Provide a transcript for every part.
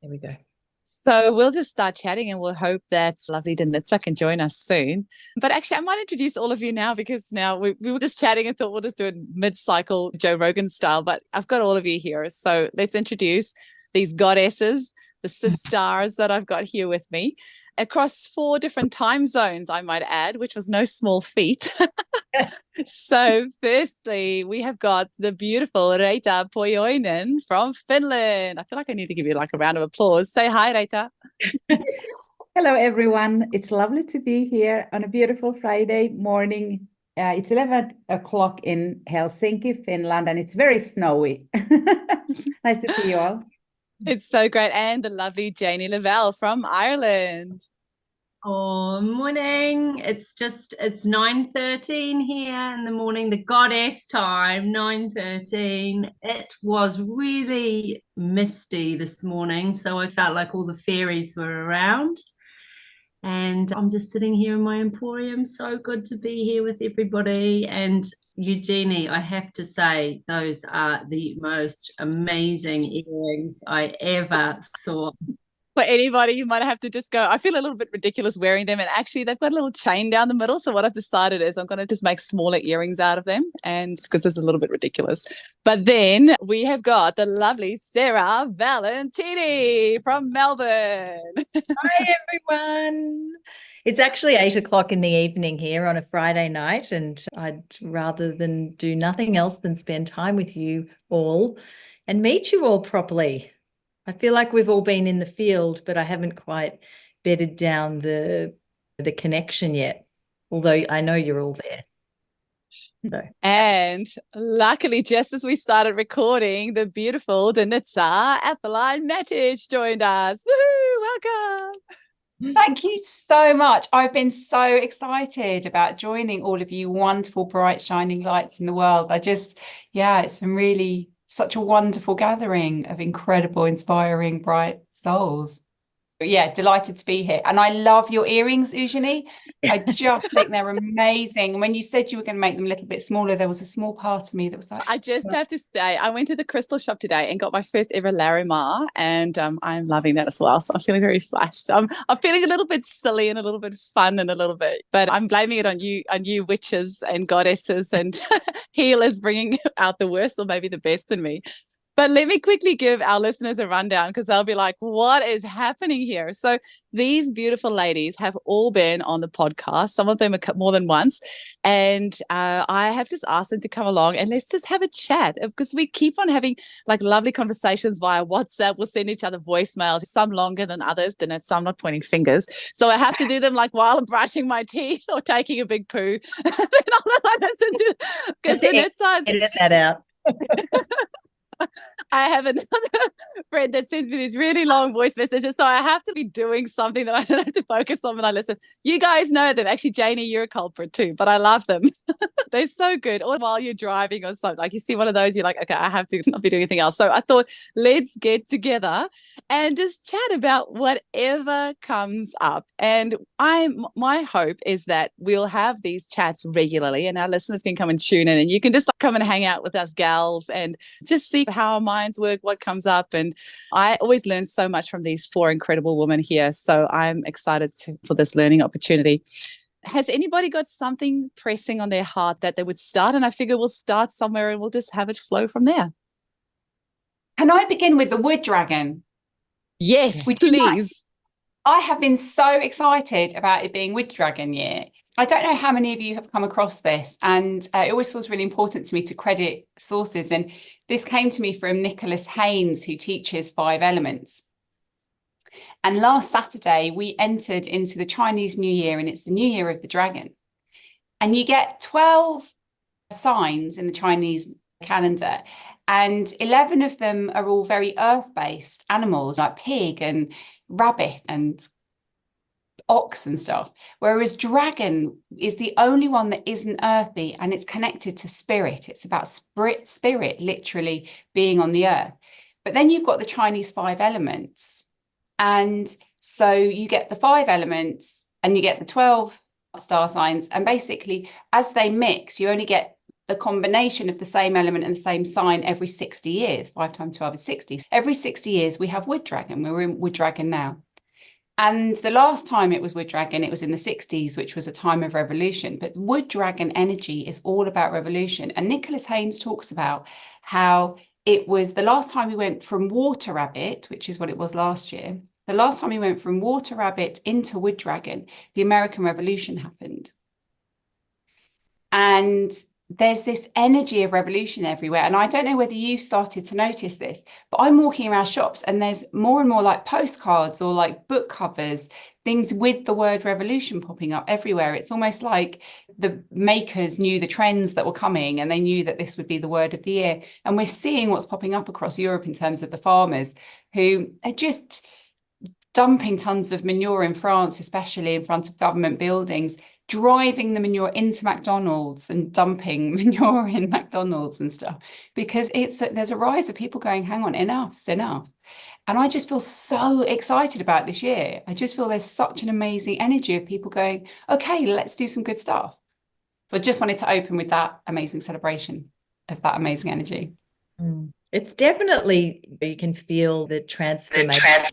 There we go. So we'll just start chatting and we'll hope that lovely Danica can join us soon. But actually, I might introduce all of you now because now we were just chatting and thought we'll just do it mid-cycle Joe Rogan style. But I've got all of you here. So let's introduce these goddesses, the sisters that I've got here with me across 4 different time zones, I might add, which was no small feat. So firstly, we have got the beautiful Reeta Pohjonen from Finland. I feel like I need to give you like a round of applause. Say hi, Reeta. Hello, everyone. It's lovely to be here on a beautiful Friday morning. It's 11 o'clock in Helsinki, Finland, and it's very snowy. Nice to see you all. It's so great. And the lovely Janey Lavelle from Ireland. Oh, morning. It's 9:13 here in the morning, the goddess time, 9:13. It was really misty this morning, so I felt like all the fairies were around. And I'm just sitting here in my emporium. So good to be here with everybody. And Eugenie, I have to say, those are the most amazing earrings I ever saw. For anybody, you might have to just go, I feel a little bit ridiculous wearing them. And actually, they've got a little chain down the middle. So what I've decided is I'm going to just make smaller earrings out of them. And because it's a little bit ridiculous. But then we have got the lovely Sarah Valentini from Melbourne. Hi, everyone. It's actually 8 o'clock in the evening here on a Friday night, and I'd rather than do nothing else than spend time with you all and meet you all properly. I feel like we've all been in the field, but I haven't quite bedded down the connection yet, although I know you're all there. So. And luckily, just as we started recording, the beautiful Danica Apolline-Matic joined us. Woohoo! Welcome. Thank you so much. I've been so excited about joining all of you wonderful, bright, shining lights in the world. It's been really such a wonderful gathering of incredible, inspiring, bright souls. But yeah, delighted to be here. And I love your earrings, Eugenie. I just think they're amazing. And when you said you were going to make them a little bit smaller, there was a small part of me that was like... I just have to say, I went to the crystal shop today and got my first ever Larimar, and I'm loving that as well. So I'm feeling very flashed. I'm feeling a little bit silly and a little bit fun and a little bit, but I'm blaming it on you witches and goddesses and healers bringing out the worst or maybe the best in me. But let me quickly give our listeners a rundown because they'll be like, what is happening here? So these beautiful ladies have all been on the podcast. Some of them more than once. And I have just asked them to come along and let's just have a chat because we keep on having like lovely conversations via WhatsApp. We'll send each other voicemails, some longer than others. So I'm not pointing fingers. So I have to do them like while I'm brushing my teeth or taking a big poo. Edit that out. I have another friend that sends me these really long voice messages, so I have to be doing something that I don't have to focus on when I listen. You guys know them. Actually, Janey, you're a culprit too, but I love them. They're so good. Or while you're driving or something, like you see one of those, you're like, okay, I have to not be doing anything else. So I thought, let's get together and just chat about whatever comes up. And my hope is that we'll have these chats regularly and our listeners can come and tune in and you can just like, come and hang out with us gals and just see how our minds work, what comes up. And I always learn so much from these 4 incredible women here. So I'm excited for this learning opportunity. Has anybody got something pressing on their heart that they would start? And I figure we'll start somewhere and we'll just have it flow from there. Can I begin with the wood dragon? Yes, please. I have been so excited about it being Wood Dragon Year. I don't know how many of you have come across this, and it always feels really important to me to credit sources. And this came to me from Nicholas Haynes, who teaches 5 elements. And last Saturday, we entered into the Chinese New Year, and it's the New Year of the Dragon. And you get 12 signs in the Chinese calendar, and 11 of them are all very earth-based animals, like pig and rabbit and ox and stuff, whereas dragon is the only one that isn't earthy and it's connected to spirit. It's about spirit literally being on the earth. But then you've got the Chinese 5 elements, and so you get the 5 elements and you get the 12 star signs, and basically as they mix you only get the combination of the same element and the same sign every 60 years. 5 times 12 is 60. Every 60 years, we have wood dragon. We're in wood dragon now. And the last time it was wood dragon, it was in the 60s, which was a time of revolution. But wood dragon energy is all about revolution. And Nicholas Haynes talks about how it was the last time we went from water rabbit, which is what it was last year. The last time we went from water rabbit into wood dragon, the American Revolution happened. And there's this energy of revolution everywhere. And I don't know whether you've started to notice this, but I'm walking around shops and there's more and more like postcards or like book covers, things with the word revolution popping up everywhere. It's almost like the makers knew the trends that were coming and they knew that this would be the word of the year. And we're seeing what's popping up across Europe in terms of the farmers who are just dumping tons of manure in France, especially in front of government buildings, driving the manure into McDonald's and dumping manure in McDonald's and stuff, because there's a rise of people going, hang on, enough's enough. And I just feel so excited about this year. I just feel there's such an amazing energy of people going, okay, let's do some good stuff. So I just wanted to open with that amazing celebration of that amazing energy. It's definitely, you can feel the transformation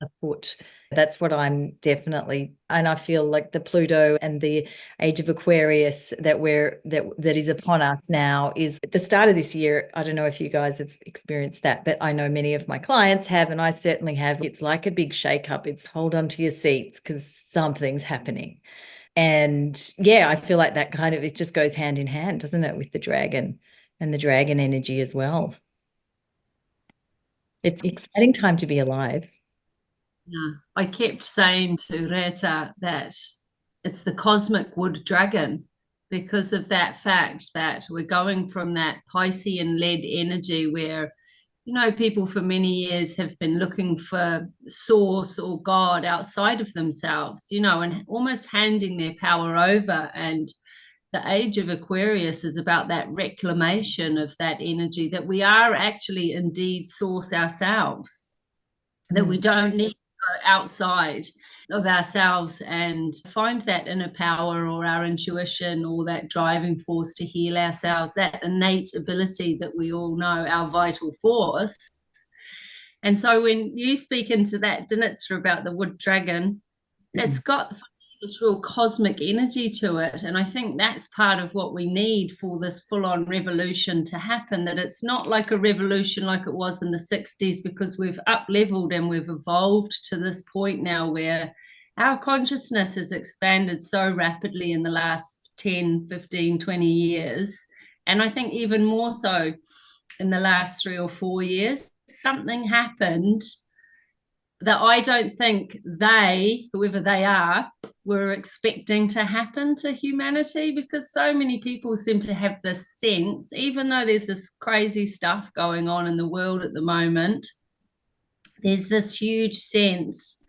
afoot. That's what I'm definitely, and I feel like the Pluto and the age of Aquarius that is upon us now is at the start of this year. I don't know if you guys have experienced that, but I know many of my clients have, and I certainly have. It's like a big shake-up. It's hold on to your seats because something's happening. And yeah, I feel like that kind of, it just goes hand in hand, doesn't it, with the dragon and the dragon energy as well. It's an exciting time to be alive. Yeah, I kept saying to Reeta that it's the cosmic wood dragon because of that fact that we're going from that Piscean-led energy where, you know, people for many years have been looking for source or God outside of themselves, you know, and almost handing their power over. And the age of Aquarius is about that reclamation of that energy, that we are actually indeed source ourselves, that we don't need outside of ourselves and find that inner power or our intuition or that driving force to heal ourselves, that innate ability that we all know, our vital force. And so when you speak into that, Danica, about the wood dragon, it's got this real cosmic energy to it. And I think that's part of what we need for this full-on revolution to happen, that it's not like a revolution like it was in the 60s, because we've up-leveled and we've evolved to this point now where our consciousness has expanded so rapidly in the last 10, 15, 20 years. And I think even more so in the last 3 or 4 years, something happened that I don't think they, whoever they are, were expecting to happen to humanity, because so many people seem to have this sense, even though there's this crazy stuff going on in the world at the moment, there's this huge sense,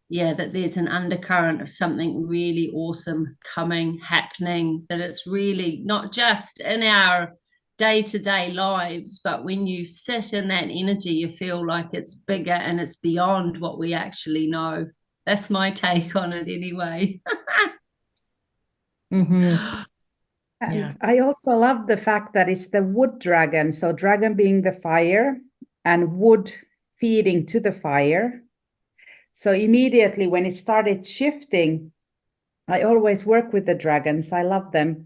that there's an undercurrent of something really awesome coming, happening, that it's really not just in our day-to-day lives, but when you sit in that energy, you feel like it's bigger and it's beyond what we actually know. That's my take on it anyway. And I also love the fact that it's the wood dragon. So dragon being the fire and wood feeding to the fire. So immediately when it started shifting, I always work with the dragons. I love them.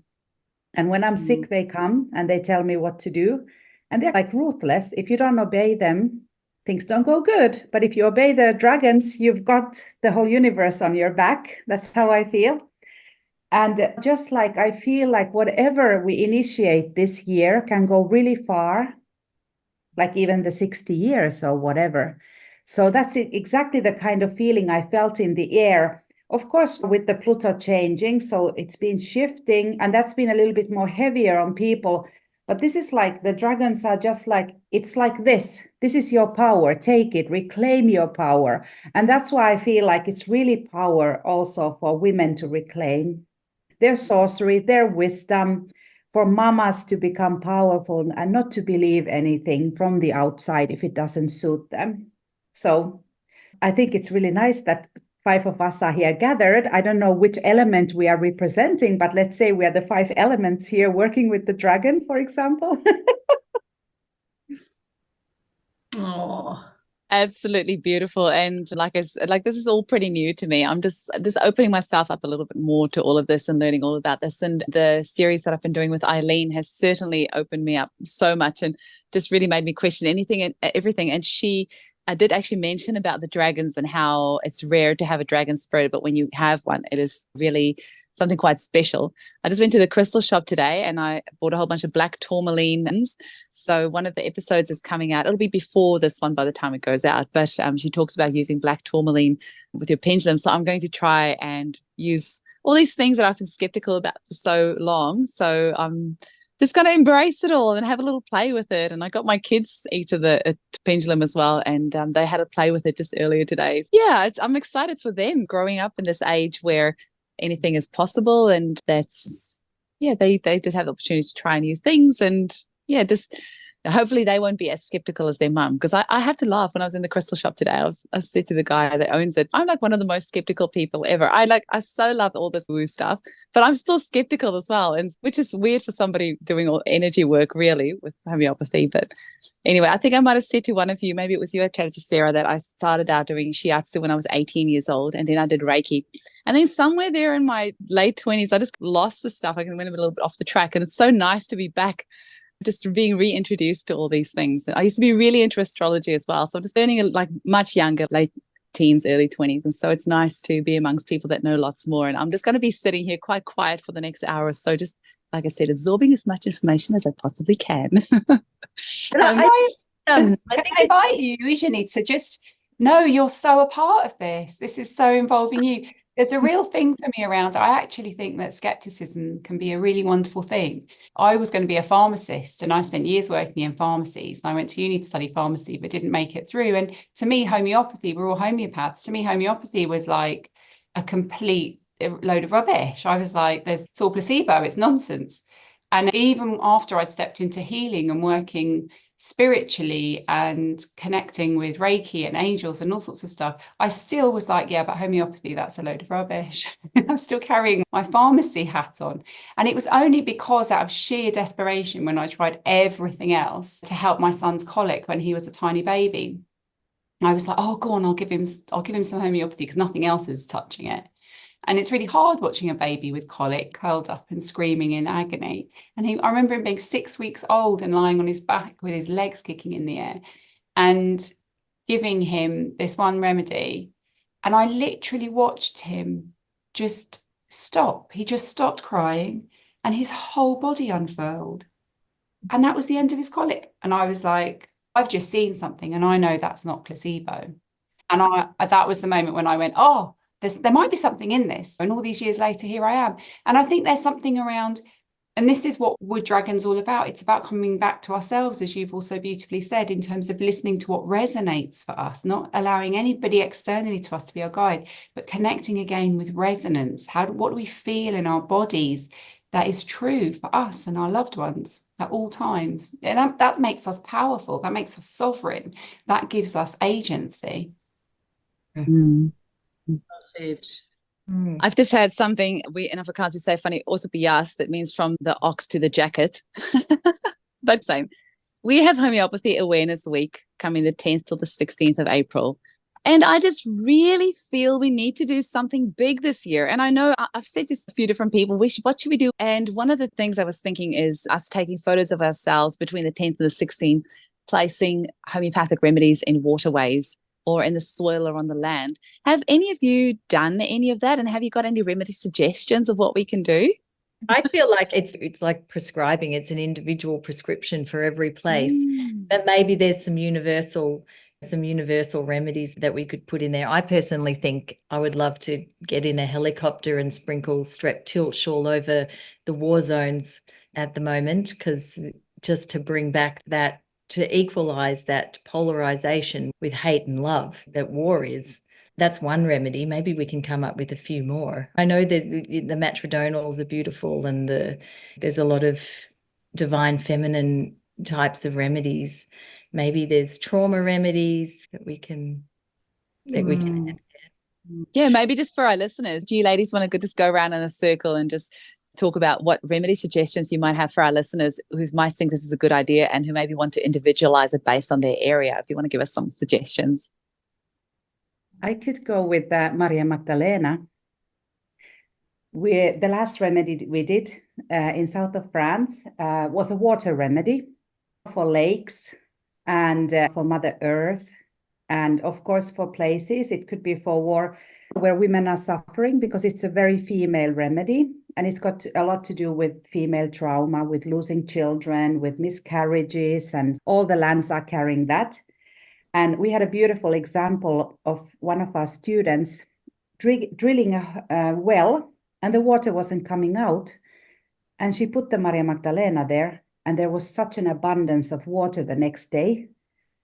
And when I'm sick, they come and they tell me what to do. And they're like ruthless. If you don't obey them, things don't go good. But if you obey the dragons, you've got the whole universe on your back. That's how I feel. And just like I feel like whatever we initiate this year can go really far, like even the 60 years or whatever. So that's exactly the kind of feeling I felt in the air. Of course, with the Pluto changing, so it's been shifting, and that's been a little bit more heavier on people. But this is like the dragons are just like, it's like this. This is your power. Take it, reclaim your power. And that's why I feel like it's really power also for women to reclaim their sorcery, their wisdom, for mamas to become powerful and not to believe anything from the outside if it doesn't suit them. So I think it's really nice that 5 of us are here gathered. I don't know which element we are representing, but let's say we are the 5 elements here working with the dragon, for example. Oh, Absolutely beautiful. And like this is all pretty new to me. I'm just opening myself up a little bit more to all of this and learning all about this. And the series that I've been doing with Eileen has certainly opened me up so much and just really made me question anything and everything. And I did actually mention about the dragons and how it's rare to have a dragon spirit, but when you have one, it is really something quite special. I just went to the crystal shop today and I bought a whole bunch of black tourmaline. So one of the episodes is coming out. It'll be before this one by the time it goes out, but she talks about using black tourmaline with your pendulum. So I'm going to try and use all these things that I've been skeptical about for so long. So I'm just going to embrace it all and have a little play with it. And I got my kids each of the pendulum as well, and they had a play with it just earlier today. So yeah, I'm excited for them growing up in this age where anything is possible, and they just have the opportunity to try and use things, and just hopefully they won't be as skeptical as their mum, because I have to laugh. When I was in the crystal shop today, I said to the guy that owns it, I'm like one of the most skeptical people ever. I so love all this woo stuff, but I'm still skeptical as well, and which is weird for somebody doing all energy work really with homeopathy. But anyway, I think I might have said to one of you, maybe it was you, I chatted to Sarah, that I started out doing shiatsu when I was 18 years old, and then I did Reiki. And then somewhere there in my late 20s, I just lost the stuff. I went a little bit off the track, and it's so nice to be back, just being reintroduced to all these things. I used to be really into astrology as well. So I'm just learning like much younger, late teens, early 20s. And so it's nice to be amongst people that know lots more. And I'm just going to be sitting here quite quiet for the next hour or so, just like I said, absorbing as much information as I possibly can. I think I invite you, Janey, to just know you're so a part of this. This is so involving you. There's a real thing for me around. I actually think that skepticism can be a really wonderful thing. I was going to be a pharmacist, and I spent years working in pharmacies. And I went to uni to study pharmacy, but didn't make it through. And to me, homeopathy, we're all homeopaths. To me, homeopathy was like a complete load of rubbish. I was like, it's all placebo, it's nonsense. And even after I'd stepped into healing and working spiritually and connecting with Reiki and angels and all sorts of stuff, I still was like, yeah, but homeopathy, that's a load of rubbish. I'm still carrying my pharmacy hat on. And it was only because out of sheer desperation, when I tried everything else to help my son's colic when he was a tiny baby, I was like, oh, go on, I'll give him some homeopathy because nothing else is touching it. And it's really hard watching a baby with colic curled up and screaming in agony. And I remember him being 6 weeks old and lying on his back with his legs kicking in the air and giving him this one remedy. And I literally watched him just stop. He just stopped crying and his whole body unfurled. And that was the end of his colic. And I was like, I've just seen something, and I know that's not placebo. And that was the moment when I went, oh, there might be something in this. And all these years later, here I am. And I think there's something around, and this is what Wood Dragon's all about. It's about coming back to ourselves, as you've also beautifully said, in terms of listening to what resonates for us, not allowing anybody externally to us to be our guide, but connecting again with resonance. What do we feel in our bodies that is true for us and our loved ones at all times? And that makes us powerful. That makes us sovereign. That gives us agency. Mm. said. I've just had something, in Afrikaans we say funny, also bias, that means from the ox to the jacket. But same. We have Homeopathy Awareness Week coming the 10th till the 16th of April. And I just really feel we need to do something big this year. And I know I've said to a few different people, what should we do? And one of the things I was thinking is us taking photos of ourselves between the 10th and the 16th, placing homeopathic remedies in waterways or in the soil or on the land. Have any of you done any of that? And have you got any remedy suggestions of what we can do? I feel like it's like prescribing. It's an individual prescription for every place. But maybe there's some universal remedies that we could put in there. I personally think I would love to get in a helicopter and sprinkle strep tilch all over the war zones at the moment, because just to bring back that, to equalize that polarization with hate and love that war is. That's one remedy. Maybe we can come up with a few more. I know that the matrodonals are beautiful, and there's a lot of divine feminine types of remedies. Maybe there's trauma remedies that we can have. Yeah, maybe just for our listeners, do you ladies want to just go around in a circle and just talk about what remedy suggestions you might have for our listeners who might think this is a good idea and who maybe want to individualize it based on their area? If you want to give us some suggestions. I could go with Maria Magdalena. The last remedy we did in south of France was a water remedy for lakes and for Mother Earth. And of course, for places, it could be for war where women are suffering, because it's a very female remedy. And it's got a lot to do with female trauma, with losing children, with miscarriages, and all the lands are carrying that. And we had a beautiful example of one of our students drilling a well, and the water wasn't coming out. And she put the Maria Magdalena there, and there was such an abundance of water the next day.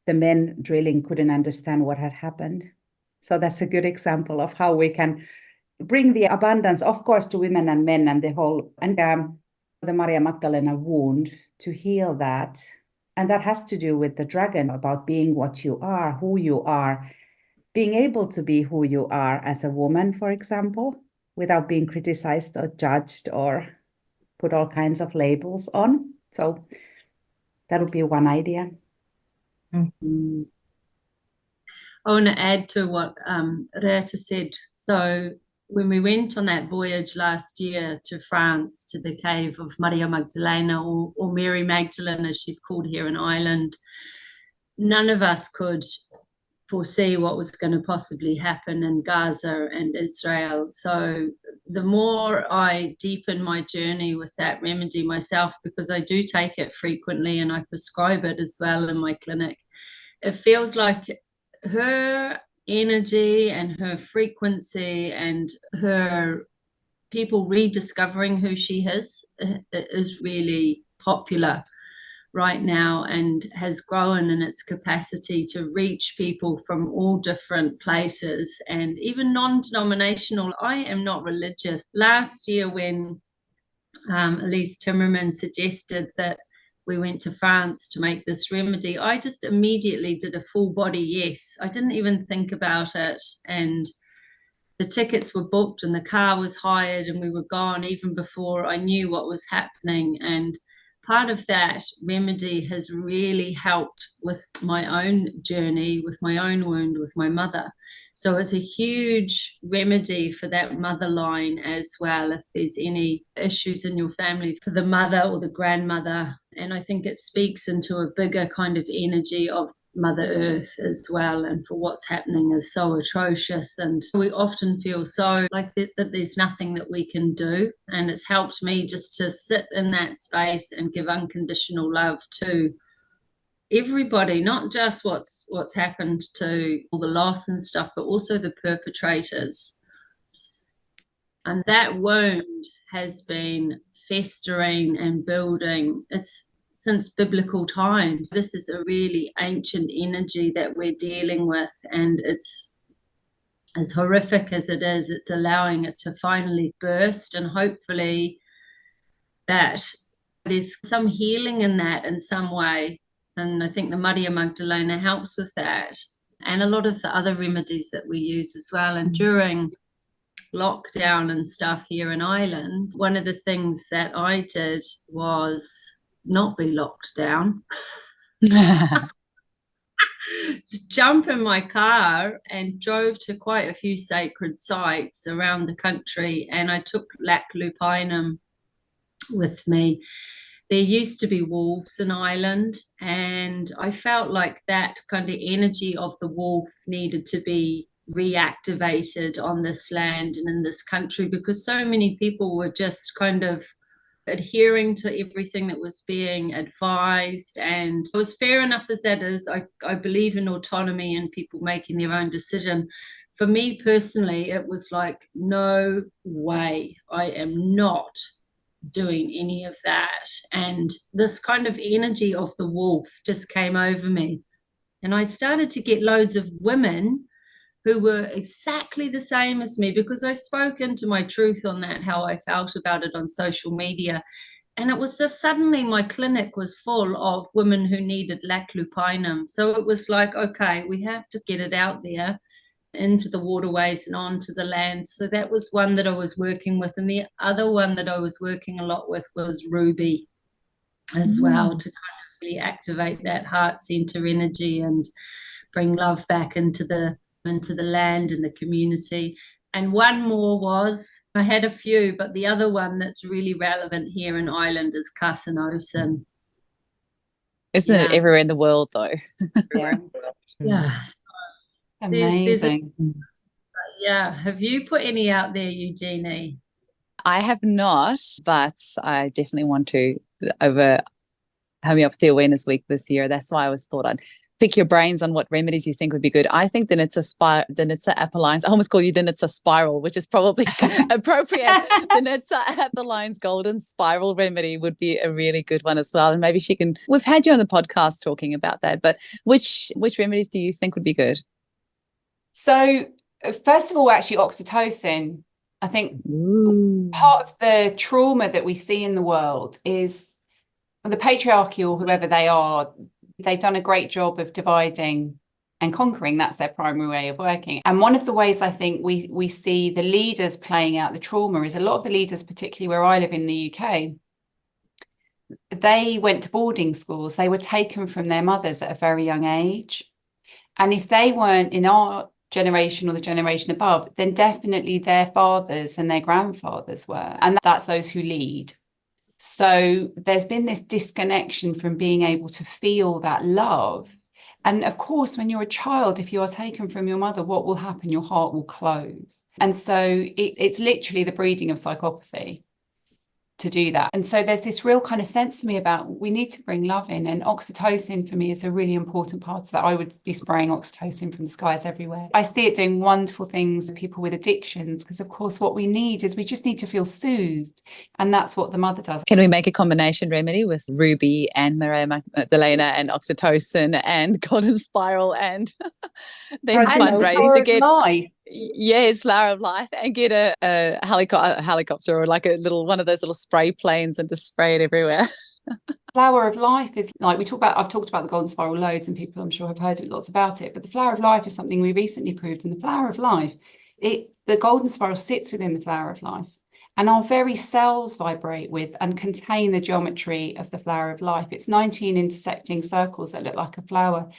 The men drilling couldn't understand what had happened. So that's a good example of how we can bring the abundance, of course, to women and men and the whole, and the Maria Magdalena wound to heal that. And that has to do with the dragon, about being what you are, who you are, being able to be who you are as a woman, for example, without being criticized or judged or put all kinds of labels on. So that would be one idea. Mm-hmm. I want to add to what Reeta said. So when we went on that voyage last year to France, to the cave of Maria Magdalena, or Mary Magdalene as she's called here in Ireland, none of us could foresee what was going to possibly happen in Gaza and Israel. So the more I deepen my journey with that remedy myself, because I do take it frequently and I prescribe it as well in my clinic, it feels like her energy and her frequency and her people rediscovering who she is really popular right now, and has grown in its capacity to reach people from all different places and even non-denominational. I am not religious. Last year when Elise Timmerman suggested that we went to France to make this remedy, I just immediately did a full body yes. I didn't even think about it, and the tickets were booked and the car was hired and we were gone even before I knew what was happening. And part of that remedy has really helped with my own journey, with my own wound, with my mother. So it's a huge remedy for that mother line as well, if there's any issues in your family, for the mother or the grandmother. And I think it speaks into a bigger kind of energy of Mother Earth as well, and for what's happening is so atrocious, and we often feel so like that there's nothing that we can do. And it's helped me just to sit in that space and give unconditional love to everybody, not just what's happened to all the loss and stuff, but also the perpetrators. And that wound has been festering and building. It's since biblical times. This is a really ancient energy that we're dealing with, and it's as horrific as it is, it's allowing it to finally burst, and hopefully that there's some healing in that in some way. And I think the Maria Magdalena helps with that, and a lot of the other remedies that we use as well. And during lockdown and stuff here in Ireland, one of the things that I did was not be locked down. Just jump in my car and drove to quite a few sacred sites around the country, and I took lac lupinum with me. There used to be wolves in Ireland, and I felt like that kind of energy of the wolf needed to be reactivated on this land and in this country, because so many people were just kind of adhering to everything that was being advised. And it was fair enough as that is. I believe in autonomy and people making their own decision. For me personally, it was like, no way, I am not doing any of that. And this kind of energy of the wolf just came over me, and I started to get loads of women who were exactly the same as me, because I spoke into my truth on that, how I felt about it on social media. And it was just suddenly my clinic was full of women who needed lac lupinum. So it was like, okay, we have to get it out there. into the waterways and onto the land. So that was one that I was working with. And the other one that I was working a lot with was ruby as well, to kind of really activate that heart center energy and bring love back into the land and the community. And one more was, I had a few, but the other one that's really relevant here in Ireland is Casanosin. Isn't it everywhere in the world though? Yeah. Amazing. Yeah. Have you put any out there, Eugenie? I have not, but I definitely want to over Homeopathy Awareness Week this year. That's why I thought I'd pick your brains on what remedies you think would be good. I think Danica Apolline, I almost call you Danica Spiral, which is probably appropriate. Danica Apolline's Golden Spiral remedy would be a really good one as well. And maybe she can, we've had you on the podcast talking about that, but which remedies do you think would be good? So first of all, actually oxytocin. I think part of the trauma that we see in the world is the patriarchy, or whoever they are. They've done a great job of dividing and conquering. That's their primary way of working. And one of the ways I think we see the leaders playing out the trauma is a lot of the leaders, particularly where I live in the UK, they went to boarding schools. They were taken from their mothers at a very young age. And if they weren't in our generation or the generation above, then definitely their fathers and their grandfathers were. And that's those who lead. So there's been this disconnection from being able to feel that love. And of course, when you're a child, if you are taken from your mother, what will happen? Your heart will close. And so it's literally the breeding of psychopathy to do that. And so there's this real kind of sense for me about we need to bring love in, and oxytocin for me is a really important part of that. I would be spraying oxytocin from the skies everywhere. I see it doing wonderful things for people with addictions, because of course what we need is we just need to feel soothed, and that's what the mother does. Can we make a combination remedy with ruby and Maria Magdalena and oxytocin and golden spiral and then fundraise to get Yes, Flower of Life, and get a helicopter or like a little one of those little spray planes and just spray it everywhere. Flower of Life is like I've talked about the golden spiral loads, and people I'm sure have heard lots about it, but the Flower of Life is something we recently proved. And the Flower of Life, the golden spiral sits within the Flower of Life, and our very cells vibrate with and contain the geometry of the Flower of Life. It's 19 intersecting circles that look like a flower.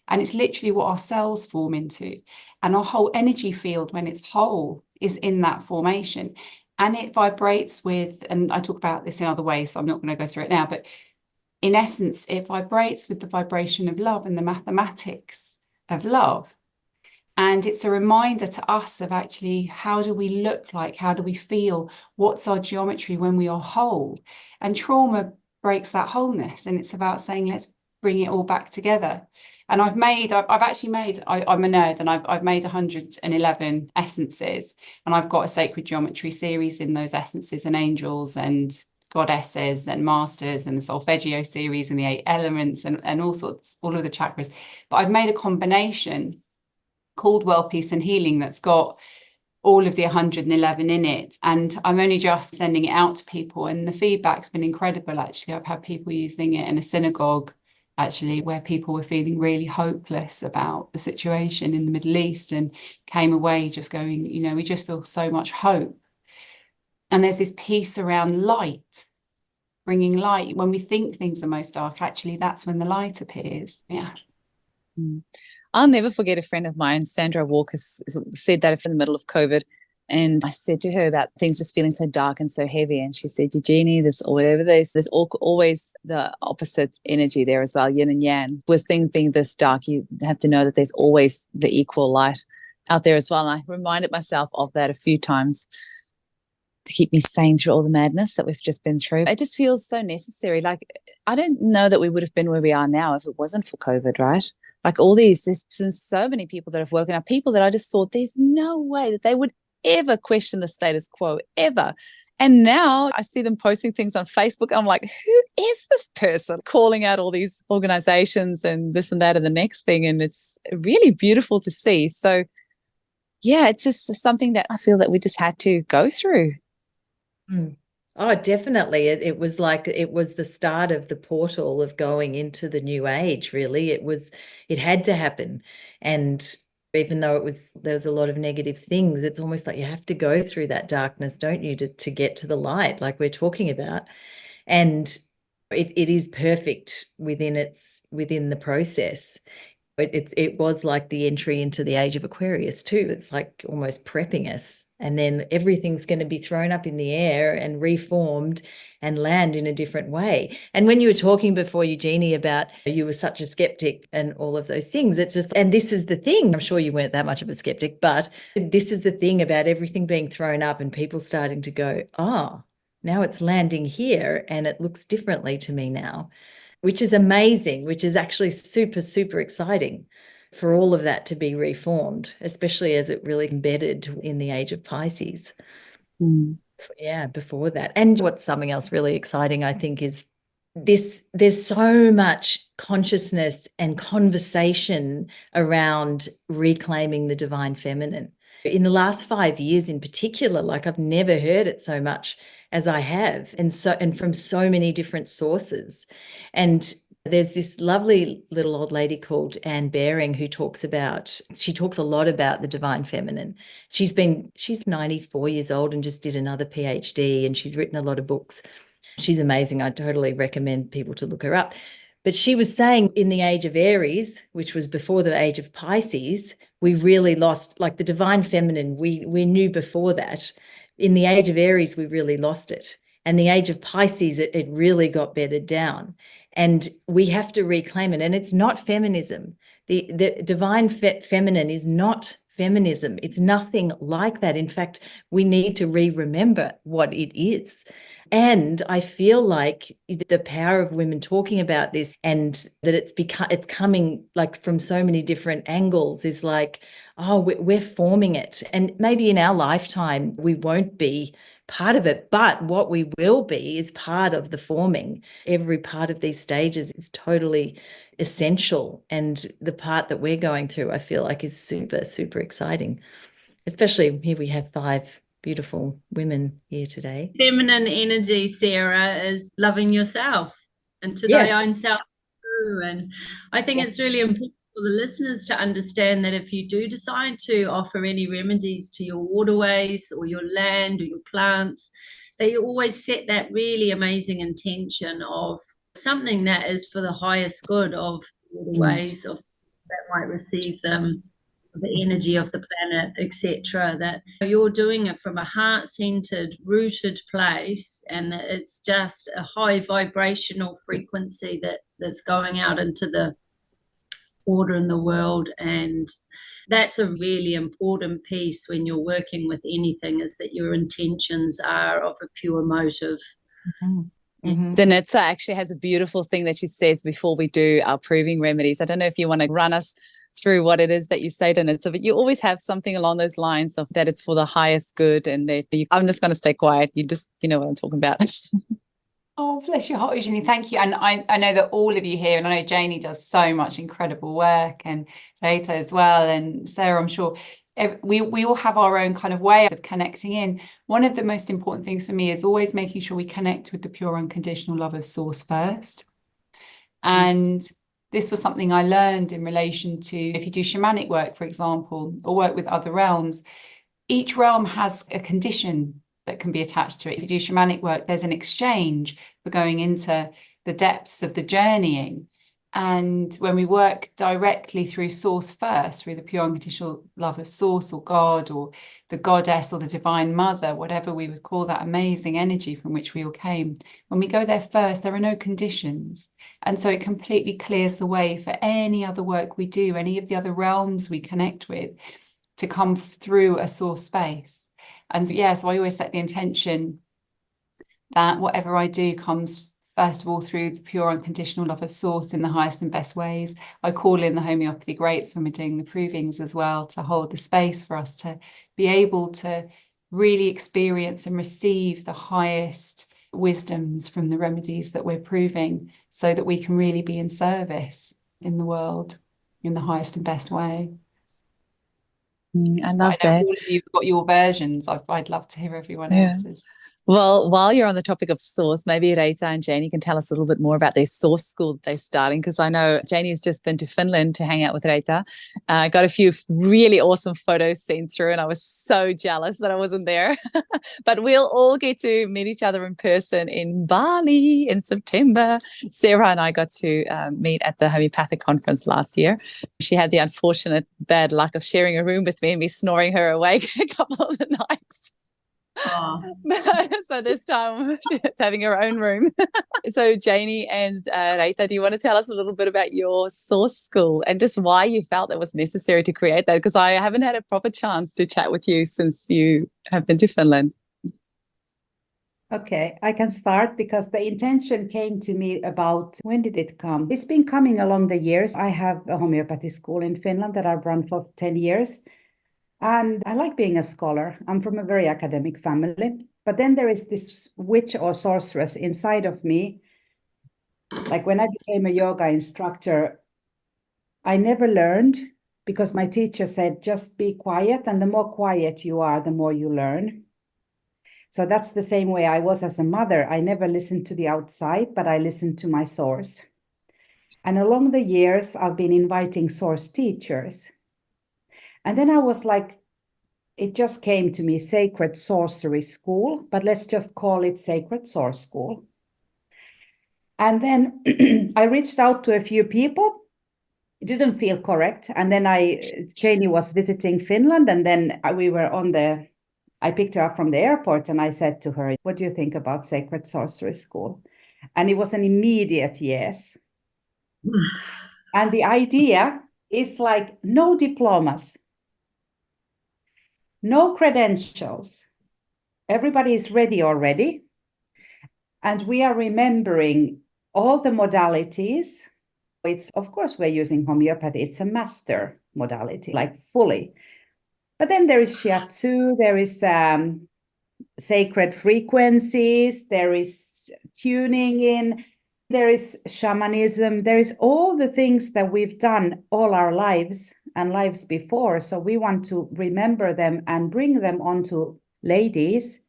And it's literally what our cells form into. And our whole energy field, when it's whole, is in that formation. And it vibrates with, and I talk about this in other ways, so I'm not going to go through it now, but in essence, it vibrates with the vibration of love and the mathematics of love. And it's a reminder to us of actually, how do we look like? How do we feel? What's our geometry when we are whole? And trauma breaks that wholeness. And it's about saying, let's bring it all back together. And I'm a nerd, and I've made 111 essences, and I've got a sacred geometry series in those essences, and angels and goddesses and masters, and the solfeggio series and the 8 elements and all of the chakras. But I've made a combination called World Peace and Healing that's got all of the 111 in it, and I'm only just sending it out to people, and the feedback's been incredible. Actually, I've had people using it in a synagogue, actually, where people were feeling really hopeless about the situation in the Middle East, and came away just going, we just feel so much hope. And there's this piece around light, bringing light. When we think things are most dark, actually, that's when the light appears. Yeah. I'll never forget a friend of mine, Sandra Walker, said that in the middle of COVID. And I said to her about things just feeling so dark and so heavy. And she said, Eugenie, there's always the opposite energy there as well, yin and yang. With things being this dark, you have to know that there's always the equal light out there as well. And I reminded myself of that a few times to keep me sane through all the madness that we've just been through. It just feels so necessary. Like, I don't know that we would have been where we are now if it wasn't for COVID, right? Like there's been so many people that have woken up, people that I just thought there's no way that they would ever question the status quo, ever. And now I see them posting things on Facebook. I'm like, who is this person calling out all these organizations and this and that and the next thing? And it's really beautiful to see. So yeah, it's just something that I feel that we just had to go through. Oh, definitely. It was the start of the portal of going into the new age, really. It had to happen. And even though there was a lot of negative things, it's almost like you have to go through that darkness, don't you, to get to the light, like we're talking about. And it is perfect within the process. It was like the entry into the age of Aquarius too. It's like almost prepping us, and then everything's going to be thrown up in the air and reformed and land in a different way. And when you were talking before, Eugenie, about you were such a skeptic and all of those things, it's just, and this is the thing, I'm sure you weren't that much of a skeptic, but this is the thing about everything being thrown up and people starting to go, now it's landing here and it looks differently to me now, which is amazing, which is actually super, super exciting for all of that to be reformed, especially as it really embedded in the age of Pisces. Yeah, before that. And what's something else really exciting, I think, is there's so much consciousness and conversation around reclaiming the divine feminine. In the last 5 years in particular, like I've never heard it so much as I have, and from so many different sources. And there's this lovely little old lady called Anne Baring who talks a lot about the divine feminine. She's 94 years old and just did another PhD, and she's written a lot of books. She's amazing. I totally recommend people to look her up. But she was saying in the age of Aries, which was before the age of Pisces, we really lost, like the divine feminine, we knew before that. In the age of Aries, we really lost it. And the age of Pisces, it really got bedded down. And we have to reclaim it. And it's not feminism. The divine feminine is not feminism. It's nothing like that. In fact, we need to remember what it is. And I feel like the power of women talking about this, and that it's coming like from so many different angles, is like, we're forming it. And maybe in our lifetime, we won't be part of it, but what we will be is part of the forming. Every part of these stages is totally essential. And the part that we're going through, I feel like, is super, super exciting. Especially here we have 5 beautiful women here today. Feminine energy, Sarah, is loving yourself and to thy own self too. And I think it's really important for the listeners to understand that if you do decide to offer any remedies to your waterways or your land or your plants, that you always set that really amazing intention of something that is for the highest good of waterways, of that might receive them, the energy of the planet, etc., that you're doing it from a heart-centered, rooted place, and that it's just a high vibrational frequency that's going out into the order in the world. And that's a really important piece when you're working with anything, is that your intentions are of a pure motive. Danica actually has a beautiful thing that she says before we do our proving remedies. I don't know if you want to run us through what it is that you say, Danica, but you always have something along those lines of that it's for the highest good, and that I'm just going to stay quiet. You know what I'm talking about. Oh, bless your heart, Janey. Thank you. And I know that all of you here, and I know Janey does so much incredible work, and Reeta as well, and Sarah, I'm sure. We all have our own kind of way of connecting in. One of the most important things for me is always making sure we connect with the pure unconditional love of source first. And this was something I learned in relation to, if you do shamanic work, for example, or work with other realms, each realm has a condition that can be attached to it. If you do shamanic work, there's an exchange for going into the depths of the journeying. And when we work directly through source first, through the pure unconditional love of source or God or the goddess or the divine mother, whatever we would call that amazing energy from which we all came, when we go there first, there are no conditions. And so it completely clears the way for any other work we do, any of the other realms we connect with, to come through a source space. And so I always set the intention that whatever I do comes first of all through the pure unconditional love of source in the highest and best ways. I call in the homeopathy greats when we're doing the provings as well, to hold the space for us to be able to really experience and receive the highest wisdoms from the remedies that we're proving, so that we can really be in service in the world in the highest and best way. I love that. All of you've got your versions. I'd love to hear everyone else's. Well, while you're on the topic of source, maybe Reeta and Janey can tell us a little bit more about their source school that they're starting, because I know Janey's just been to Finland to hang out with Reeta. Got a few really awesome photos sent through, and I was so jealous that I wasn't there. But we'll all get to meet each other in person in Bali in September. Sarah and I got to meet at the Homeopathic conference last year. She had the unfortunate bad luck of sharing a room with me and me snoring her awake a couple of the nights. Oh. So this time she's having her own room. So Janey and Reeta, do you want to tell us a little bit about your source school and just why you felt it was necessary to create that? Because I haven't had a proper chance to chat with you since you have been to Finland. Okay, I can start because the intention came to me about, when did it come? It's been coming along the years. I have a homeopathy school in Finland that I've run for 10 years. And I like being a scholar. I'm from a very academic family. But then there is this witch or sorceress inside of me. Like when I became a yoga instructor, I never learned because my teacher said, just be quiet. And the more quiet you are, the more you learn. So that's the same way I was as a mother. I never listened to the outside, but I listened to my source. And along the years, I've been inviting source teachers. And then I was like, it just came to me, Sacred Sorcery School, but let's just call it Sacred Source School. And then I reached out to a few people. It didn't feel correct. And then Janey was visiting Finland, and then we were I picked her up from the airport and I said to her, what do you think about Sacred Sorcery School? And it was an immediate yes. And the idea is like no diplomas, no credentials. Everybody is ready already. And we are remembering all the modalities. It's, of course, we're using homeopathy. It's a master modality, like fully. But then there is shiatsu, there is sacred frequencies, there is tuning in, there is shamanism, there is all the things that we've done all our lives and lives before. So we want to remember them and bring them onto ladies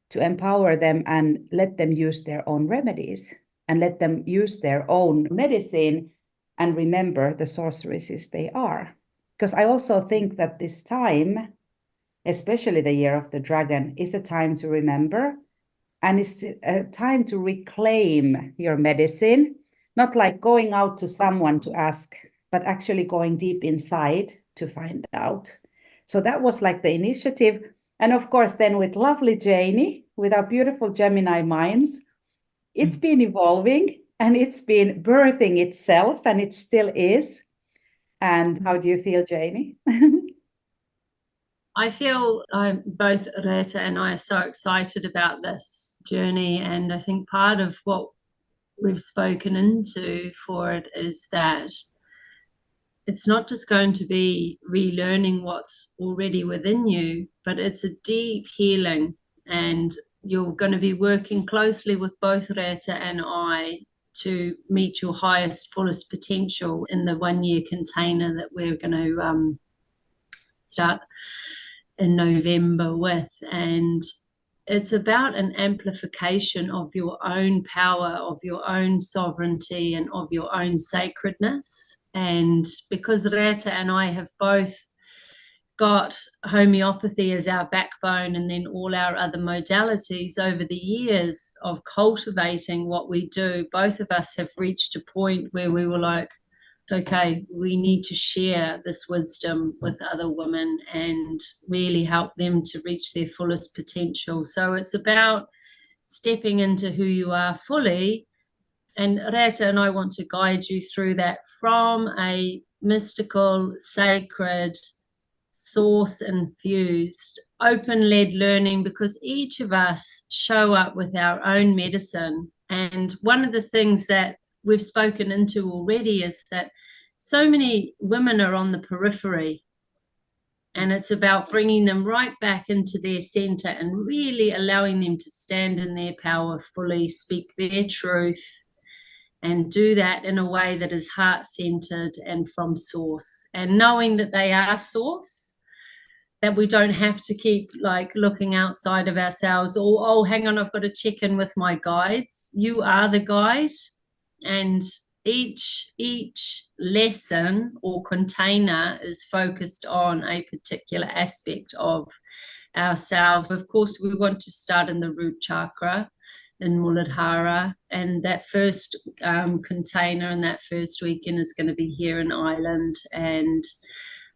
to empower them and let them use their own remedies and let them use their own medicine and remember the sorceresses they are. Because I also think that this time, especially the year of the dragon, is a time to remember, and it's a time to reclaim your medicine, not like going out to someone to ask, but actually going deep inside to find out. So that was like the initiative. And of course, then with lovely Janey, with our beautiful Gemini minds, it's been evolving and it's been birthing itself, and it still is. And how do you feel, Janey? I feel both Reeta and I are so excited about this journey, and I think part of what we've spoken into for it is that it's not just going to be relearning what's already within you, but it's a deep healing, and you're going to be working closely with both Reeta and I to meet your highest, fullest potential in the 1 year container that we're going to start in November with. And it's about an amplification of your own power, of your own sovereignty, and of your own sacredness. And because Reeta and I have both got homeopathy as our backbone and then all our other modalities over the years of cultivating what we do, both of us have reached a point where we were like, okay, we need to share this wisdom with other women and really help them to reach their fullest potential. So it's about stepping into who you are fully. And Reeta and I want to guide you through that from a mystical, sacred, source-infused, open-led learning, because each of us show up with our own medicine. And one of the things that we've spoken into already is that so many women are on the periphery, and it's about bringing them right back into their center and really allowing them to stand in their power fully, speak their truth, and do that in a way that is heart-centered and from source. And knowing that they are source, that we don't have to keep like looking outside of ourselves, or, oh, hang on, I've got to check in with my guides. You are the guide, and each lesson or container is focused on a particular aspect of ourselves. Of course, we want to start in the root chakra in Muladhara, and that first container and that first weekend is going to be here in Ireland, and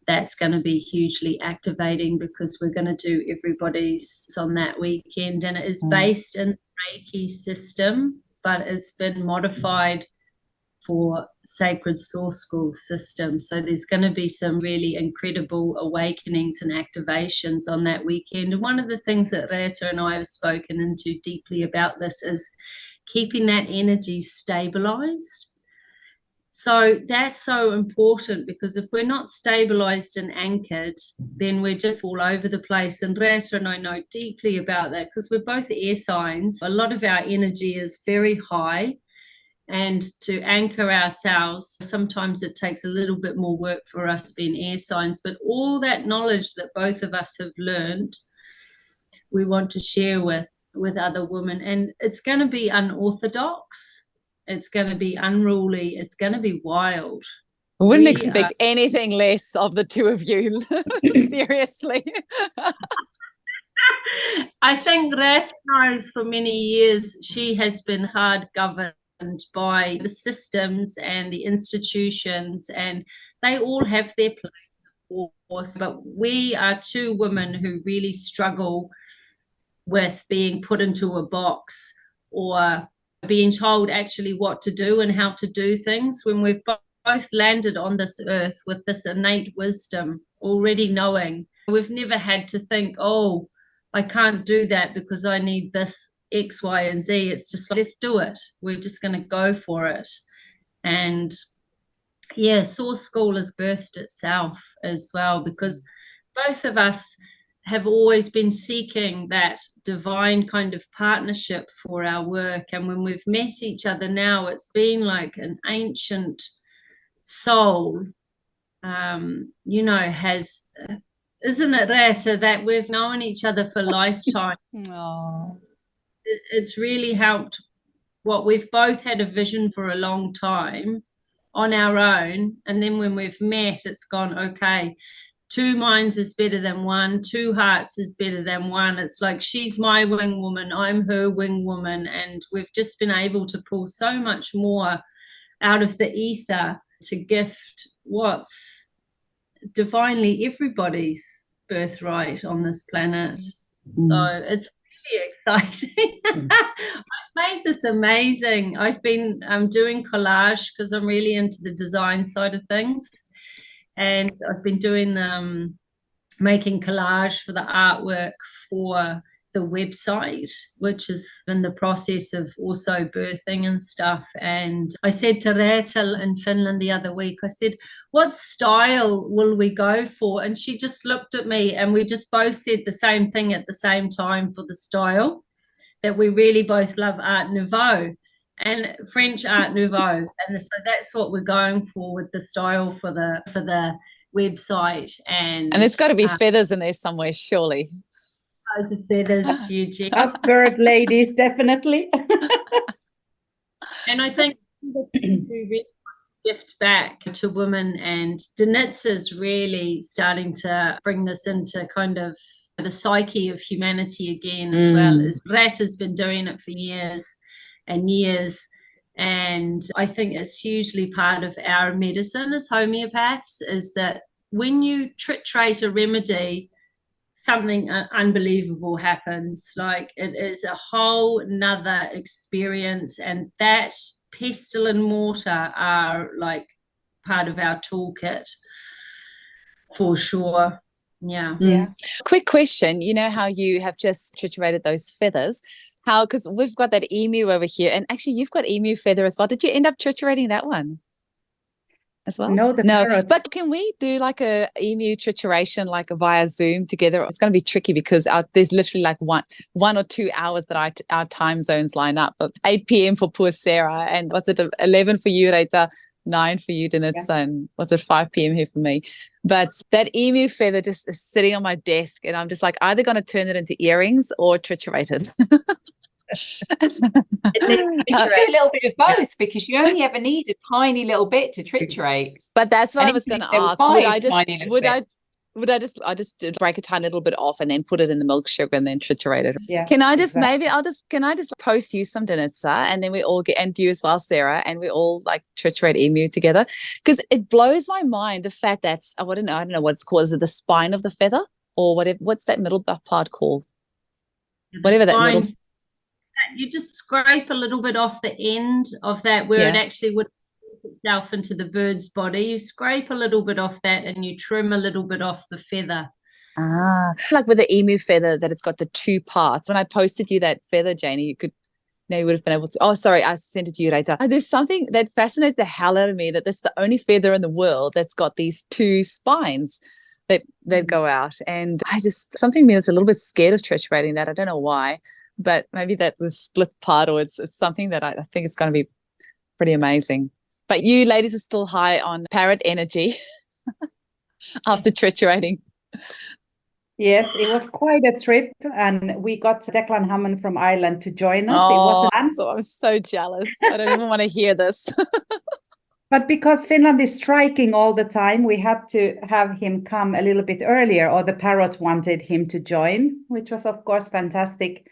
that's going to be hugely activating because we're going to do everybody's on that weekend, and it is based in the Reiki system, but it's been modified for Sacred Source School system. So there's going to be some really incredible awakenings and activations on that weekend. And one of the things that Reeta and I have spoken into deeply about this is keeping that energy stabilized. So that's so important, because if we're not stabilized and anchored, then we're just all over the place. And Reeta and I know deeply about that because we're both air signs. A lot of our energy is very high, and to anchor ourselves, sometimes it takes a little bit more work for us being air signs. But all that knowledge that both of us have learned, we want to share with other women. And it's going to be unorthodox. It's going to be unruly. It's going to be wild. I wouldn't expect anything less of the two of you. Seriously. I think Reeta knows for many years she has been hard governed by the systems and the institutions, and they all have their place, of course. But we are two women who really struggle with being put into a box or being told actually what to do and how to do things, when we've both landed on this earth with this innate wisdom, already knowing. We've never had to think, oh, I can't do that because I need this X, Y, and Z. It's just like, let's do it. We're just going to go for it. And yeah, Source School has birthed itself as well, because both of us have always been seeking that divine kind of partnership for our work. And when we've met each other now, it's been like an ancient soul, you know, has, isn't it, Reeta, that we've known each other for lifetime? Oh. It's really helped. What we've both had a vision for a long time on our own. And then when we've met, it's gone, okay, two minds is better than one, two hearts is better than one. It's like she's my wing woman, I'm her wing woman, and we've just been able to pull so much more out of the ether to gift what's divinely everybody's birthright on this planet. So it's really exciting. I've made this amazing. I've been doing collage because I'm really into the design side of things. And I've been doing making collage for the artwork for the website, which is in the process of also birthing and stuff. And I said to Reeta in Finland the other week, I said, what style will we go for? And she just looked at me, and we just both said the same thing at the same time for the style, that we really both love Art Nouveau and French Art Nouveau, and so that's what we're going for with the style for the website. And there's got to be feathers in there somewhere, surely. Loads of feathers, Eugene. Us bird ladies, definitely. And I think the things we really want to gift back to women, and Danica really starting to bring this into kind of the psyche of humanity again, as well as Reeta's been doing it for years and years. And I think it's hugely part of our medicine as homeopaths, is that when you triturate a remedy, something unbelievable happens. Like, it is a whole nother experience, and that pestle and mortar are like part of our toolkit for sure. Yeah. Quick question, you know how you have just triturated those feathers, how, because we've got that emu over here, and actually you've got emu feather as well. Did you end up triturating that one as well? No, parrot. But can we do like a emu trituration like via Zoom together? It's going to be tricky because there's literally like one or 2 hours that our time zones line up. But 8 p.m. for poor Sarah, and what's it, 11 for you, Reeta? 9 for you, Dinitz, and what's it, 5 p.m. here for me. But that emu feather just is sitting on my desk, and I'm just like either going to turn it into earrings or triturate it. A little bit of both, because you only ever need a tiny little bit to triturate. But that's what And I was going to even ask. Would I just break a tiny little bit off and then put it in the milk sugar and then triturate it? Yeah. Can I just can I just post you some Dinitza, and then we all get, and you as well, Sarah, and we all like triturate emu together? Because it blows my mind the fact that I don't know what it's called. Is it the spine of the feather or whatever? What's that middle part called? Whatever that middle. You just scrape a little bit off the end of that where it actually would put itself into the bird's body. You scrape a little bit off that and you trim a little bit off the feather. Like with the emu feather, that it's got the 2 parts. When I posted you that feather, Janey, you would have been able to. Oh, sorry, I sent it to you later. There's something that fascinates the hell out of me, that this is the only feather in the world that's got these 2 spines that go out. And something in me that's a little bit scared of triturating that. I don't know why. But maybe that's the split part, or it's something that I think it's going to be pretty amazing. But you ladies are still high on parrot energy after triturating. Yes, it was quite a trip, and we got Declan Hammond from Ireland to join us. It was I'm so jealous. I don't even want to hear this. But because Finland is striking all the time, we had to have him come a little bit earlier, or the parrot wanted him to join, which was, of course, fantastic.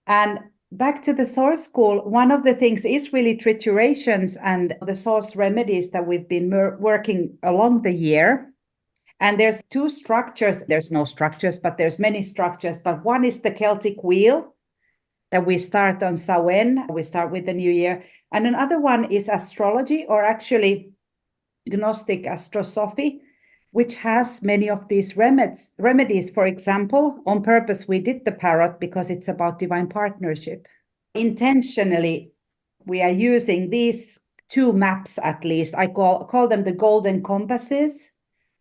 And back to the source school, one of the things is really triturations and the source remedies that we've been working along the year. And there's 2 structures. There's no structures, but there's many structures. But one is the Celtic wheel that we start on Samhain. We start with the new year. And another one is astrology, or actually Gnostic astrosophy, which has many of these remedies. For example, on purpose, we did the parrot because it's about divine partnership. Intentionally, we are using these 2 maps, at least. I call them the golden compasses.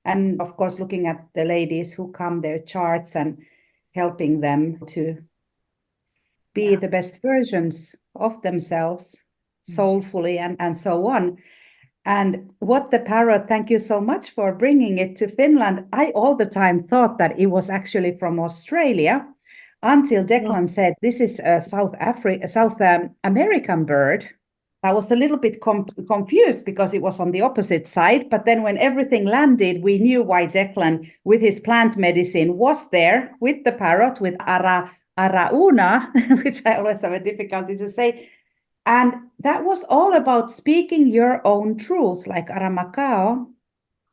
And of course, looking at the ladies who come, their charts, and helping them to be the best versions of themselves, soulfully, and so on. And what the parrot, thank you so much for bringing it to Finland. I all the time thought that it was actually from Australia, until Declan said this is a South American bird. I was a little bit confused because it was on the opposite side. But then when everything landed, we knew why Declan, with his plant medicine, was there with the parrot, with Arauna, which I always have a difficulty to say. And that was all about speaking your own truth, like Aramakao,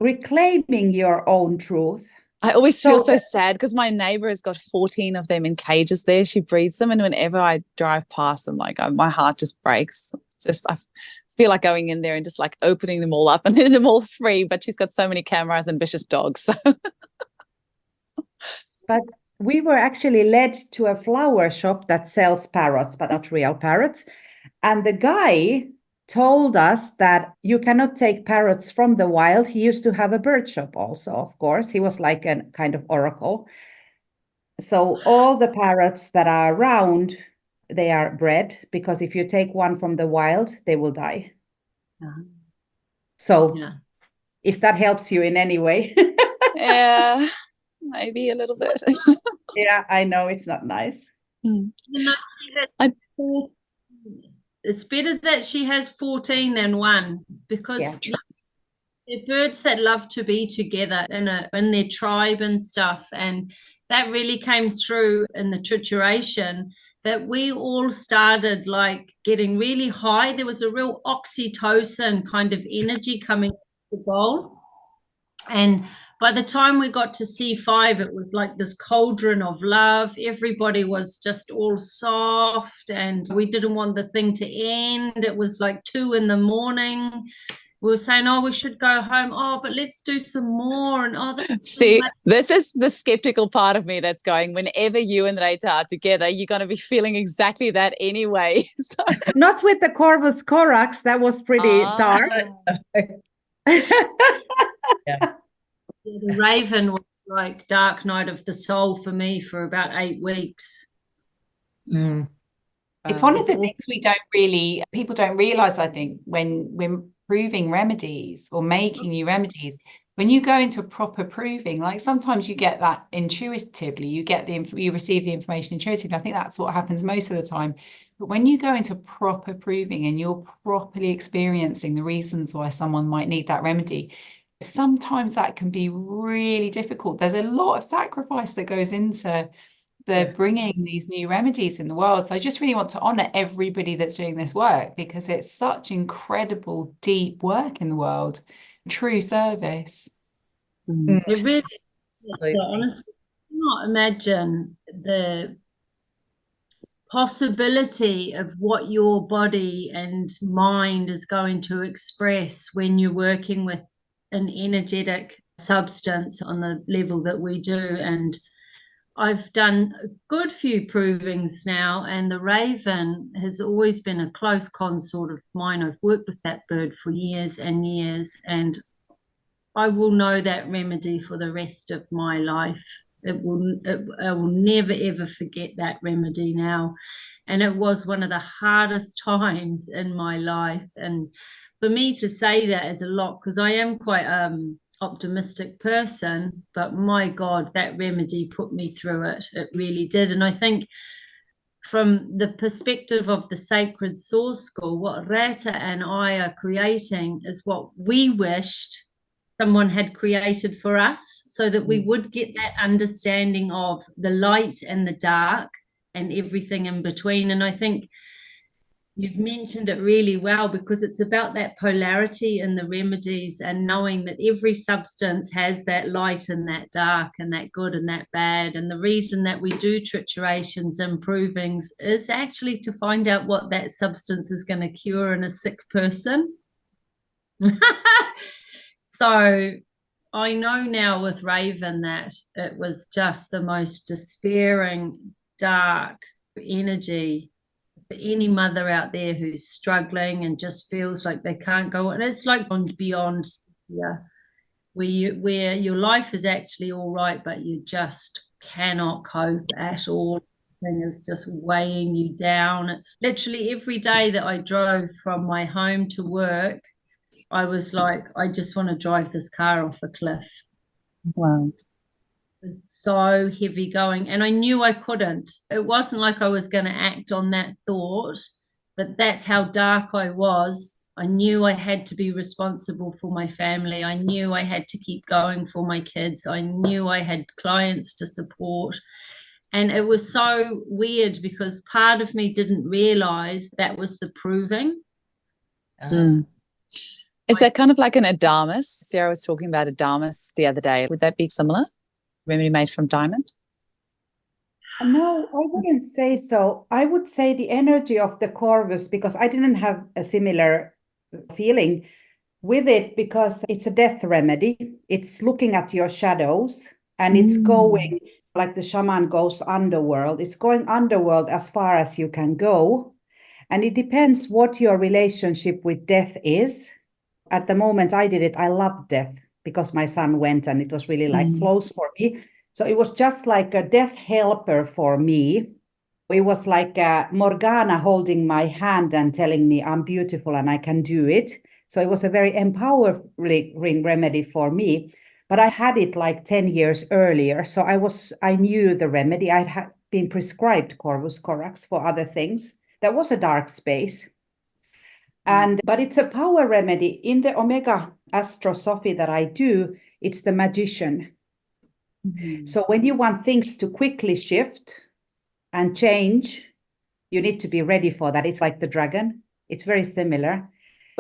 reclaiming your own truth. I always feel so sad because my neighbor has got 14 of them in cages there. She breeds them. And whenever I drive past them, like my heart just breaks. It's just, I feel like going in there and just like opening them all up and letting them all free. But she's got so many cameras and vicious dogs. So. But we were actually led to a flower shop that sells parrots, but not real parrots. And the guy told us that you cannot take parrots from the wild. He used to have a bird shop also, of course. He was like a kind of oracle. So all the parrots that are around, they are bred, because if you take one from the wild, they will die. So if that helps you in any way. Yeah, maybe a little bit. Yeah, I know it's not nice. It's better that she has 14 than 1, because they're birds that love to be together in their tribe and stuff. And that really came through in the trituration, that we all started like getting really high. There was a real oxytocin kind of energy coming to the bowl. And by the time we got to C5, it was like this cauldron of love. Everybody was just all soft, and we didn't want the thing to end. It was like 2 a.m. We were saying, oh, we should go home. Oh, but let's do some more. And see, this is the skeptical part of me that's going, whenever you and Reeta are together, you're going to be feeling exactly that anyway. So. Not with the Corvus Corax. That was pretty dark. The Raven was like dark night of the soul for me for about 8 weeks. It's one of the things people don't realize, I think, when proving remedies or making new remedies, when you go into proper proving, like sometimes you get that intuitively, you receive the information intuitively. I think that's what happens most of the time. But when you go into proper proving and you're properly experiencing the reasons why someone might need that remedy, sometimes that can be really difficult. There's a lot of sacrifice that goes into bringing these new remedies in the world. So I just really want to honor everybody that's doing this work, because it's such incredible, deep work in the world. True service. It really Absolutely. honestly, I cannot imagine the possibility of what your body and mind is going to express when you're working with an energetic substance on the level that we do. And I've done a good few provings now, and the raven has always been a close consort of mine. I've worked with that bird for years and years, and I will know that remedy for the rest of my life. I will never ever forget that remedy now. And it was one of the hardest times in my life. And for me to say that is a lot, because I am quite optimistic person, but my God, that remedy put me through it. It really did. And I think from the perspective of the Sacred Source School, what Reeta and I are creating is what we wished someone had created for us, so that we would get that understanding of the light and the dark and everything in between. And I think you've mentioned it really well, because it's about that polarity in the remedies, and knowing that every substance has that light and that dark and that good and that bad. And the reason that we do triturations and provings is actually to find out what that substance is going to cure in a sick person. So I know now with Raven that it was just the most despairing, dark energy for any mother out there who's struggling and just feels like they can't go on. It's like beyond, where your life is actually all right, but you just cannot cope at all. Thing is just weighing you down. It's literally every day that I drove from my home to work, I was like, I just want to drive this car off a cliff. Wow. It was so heavy going, and I knew I couldn't. It wasn't like I was going to act on that thought, but that's how dark I was. I knew I had to be responsible for my family. I knew I had to keep going for my kids. I knew I had clients to support. And it was so weird, because part of me didn't realize that was the proving. Is that kind of like an adamas? Sarah was talking about adamas the other day. Would that be similar? Remedy made from diamond? No, I wouldn't say so. I would say the energy of the corvus, because I didn't have a similar feeling with it, because it's a death remedy. It's looking at your shadows, and it's going like the shaman goes underworld. It's going underworld as far as you can go. And it depends what your relationship with death is. At the moment I did it, I loved death, because my son went, and it was really like close for me. So it was just like a death helper for me. It was like Morgana holding my hand and telling me I'm beautiful and I can do it. So it was a very empowering remedy for me. But I had it like 10 years earlier. So I knew the remedy. I had been prescribed Corvus Corax for other things. That was a dark space. But it's a power remedy. In the Omega Astrosophy that I do, it's the magician. So when you want things to quickly shift and change, you need to be ready for that. It's like the dragon. It's very similar.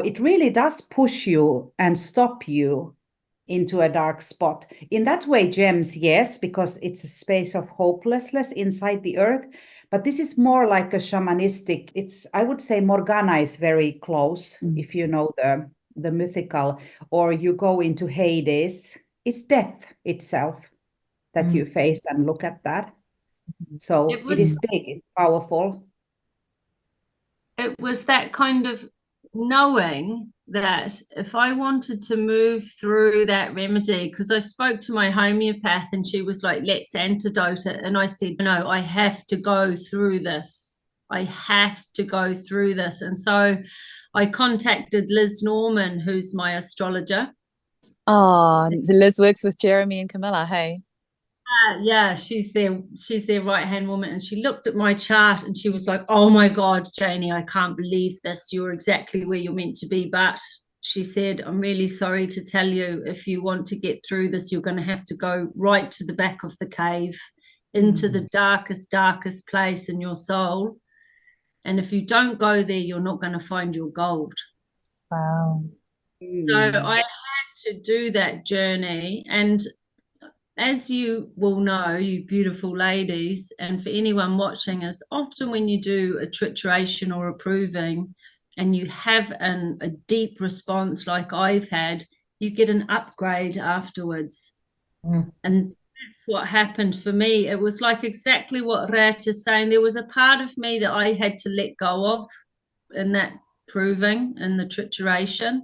It really does push you and stop you into a dark spot. In that way, gems, yes, because it's a space of hopelessness inside the earth. But this is more like a shamanistic. I would say Morgana is very close, if you know the mythical, or you go into Hades. It's death itself that you face and look at that. So it is big, it's powerful. It was that kind of knowing that if I wanted to move through that remedy, because I spoke to my homeopath and she was like, let's antidote it. And I said, no, I have to go through this. I have to go through this. And so I contacted Liz Norman, who's my astrologer. Oh, Liz works with Jeremy and Camilla, hey? Yeah, she's their right-hand woman, and she looked at my chart and she was like, oh my God, Janey, I can't believe this. You're exactly where you're meant to be. But she said, I'm really sorry to tell you, if you want to get through this, you're going to have to go right to the back of the cave, into the darkest place in your soul. And if you don't go there, you're not going to find your gold. Wow. So I had to do that journey. And as you will know, you beautiful ladies, and for anyone watching, is often when you do a trituration or a proving and you have a deep response like I've had, you get an upgrade afterwards. And that's what happened for me. It was like exactly what Reeta is saying. There was a part of me that I had to let go of in that proving, in the trituration.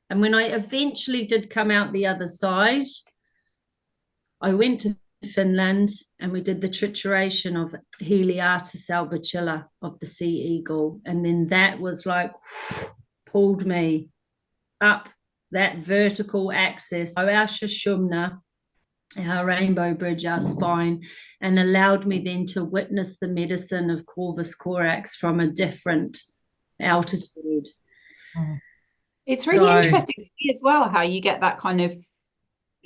And when I eventually did come out the other side, I went to Finland and we did the trituration of Heliartis albacilla, of the sea eagle. And then that was like, pulled me up that vertical axis, our Sushumna, our rainbow bridge, our spine, and allowed me then to witness the medicine of Corvus Corax from a different altitude. It's really interesting to see as well how you get that kind of,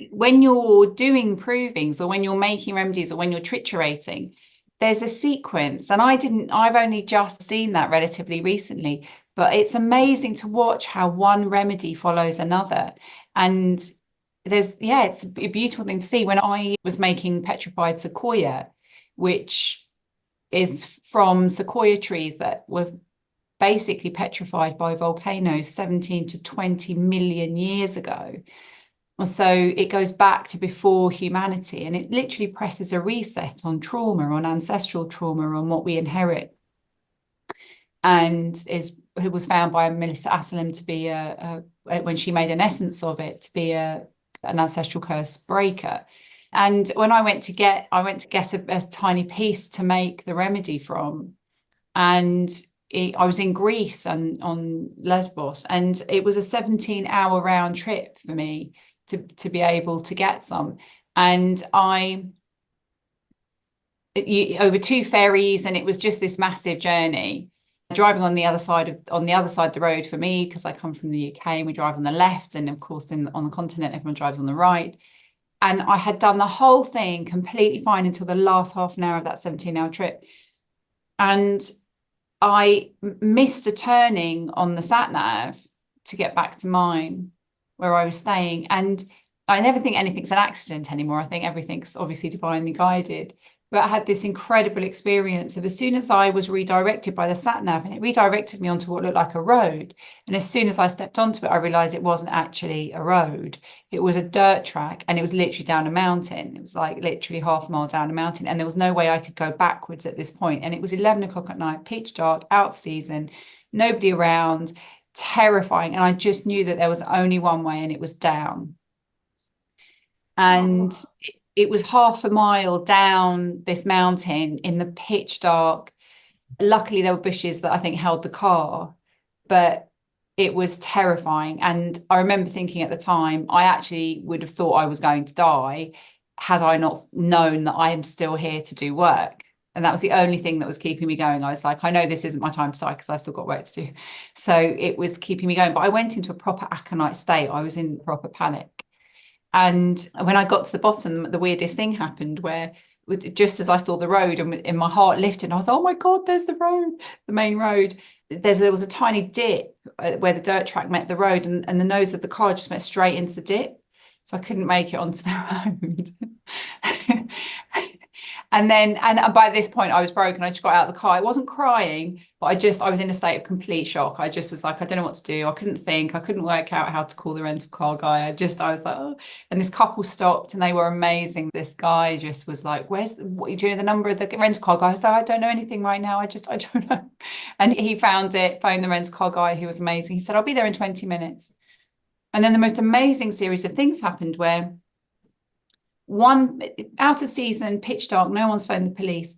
when you're doing provings or when you're making remedies or when you're triturating, there's a sequence. And I've only just seen that relatively recently, but it's amazing to watch how one remedy follows another. And it's a beautiful thing to see. When I was making petrified sequoia, which is from sequoia trees that were basically petrified by volcanoes 17 to 20 million years ago. So it goes back to before humanity, and it literally presses a reset on trauma, on ancestral trauma, on what we inherit. And it was found by Melissa Asselin to be when she made an essence of it, to be an ancestral curse breaker. And when I went to get a tiny piece to make the remedy from, and I was in Greece on Lesbos, and it was a 17-hour round trip for me to be able to get some. And over 2 ferries, and it was just this massive journey, driving on the other side of the road for me, because I come from the UK and we drive on the left, and of course on the continent everyone drives on the right. And I had done the whole thing completely fine until the last half an hour of that 17-hour trip, and I missed a turning on the sat nav to get back to mine, where I was staying. And I never think anything's an accident anymore. I think everything's obviously divinely guided. But I had this incredible experience of, as soon as I was redirected by the sat nav, and it redirected me onto what looked like a road. And as soon as I stepped onto it, I realized it wasn't actually a road. It was a dirt track, and it was literally down a mountain. It was like literally half a mile down a mountain, and there was no way I could go backwards at this point. And it was 11 o'clock at night, pitch dark, out of season, nobody around, terrifying. And I just knew that there was only one way, and it was down. And it was half a mile down this mountain in the pitch dark. Luckily, there were bushes that I think held the car, but it was terrifying. And I remember thinking at the time, I actually would have thought I was going to die had I not known that I am still here to do work. And that was the only thing that was keeping me going. I was like, I know this isn't my time to die because I've still got work to do. So it was keeping me going. But I went into a proper aconite state. I was in proper panic. And when I got to the bottom, the weirdest thing happened, where just as I saw the road, and my heart lifted, and I was, oh my God, there's the road, the main road. There was a tiny dip where the dirt track met the road, and the nose of the car just went straight into the dip. So I couldn't make it onto the road. And by this point I was broken. I just got out of the car. I wasn't crying, but I was in a state of complete shock. I just was like, I don't know what to do. I couldn't think. I couldn't work out how to call the rental car guy. I was like, oh. And this couple stopped, and they were amazing. This guy just was like, do you know the number of the rental car guy? I was like, I don't know anything right now. I don't know. And he found it, phoned the rental car guy, who was amazing. He said, I'll be there in 20 minutes. And then the most amazing series of things happened, where one, out of season, pitch dark, no one's phoned the police.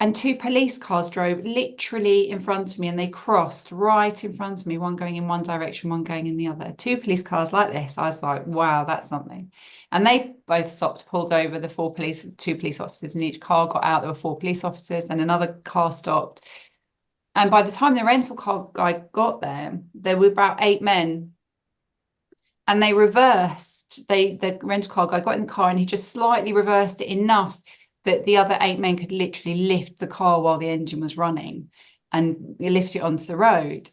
And 2 police cars drove literally in front of me, and they crossed right in front of me, one going in one direction, one going in the other. 2 police cars like this. I was like, wow, that's something. And they both stopped, pulled over. The 2 police officers in each car got out. There were 4 police officers, and another car stopped. And by the time the rental car guy got there were about 8 men. And they reversed. The rental car guy got in the car, and he just slightly reversed it enough that the other 8 men could literally lift the car while the engine was running and lift it onto the road.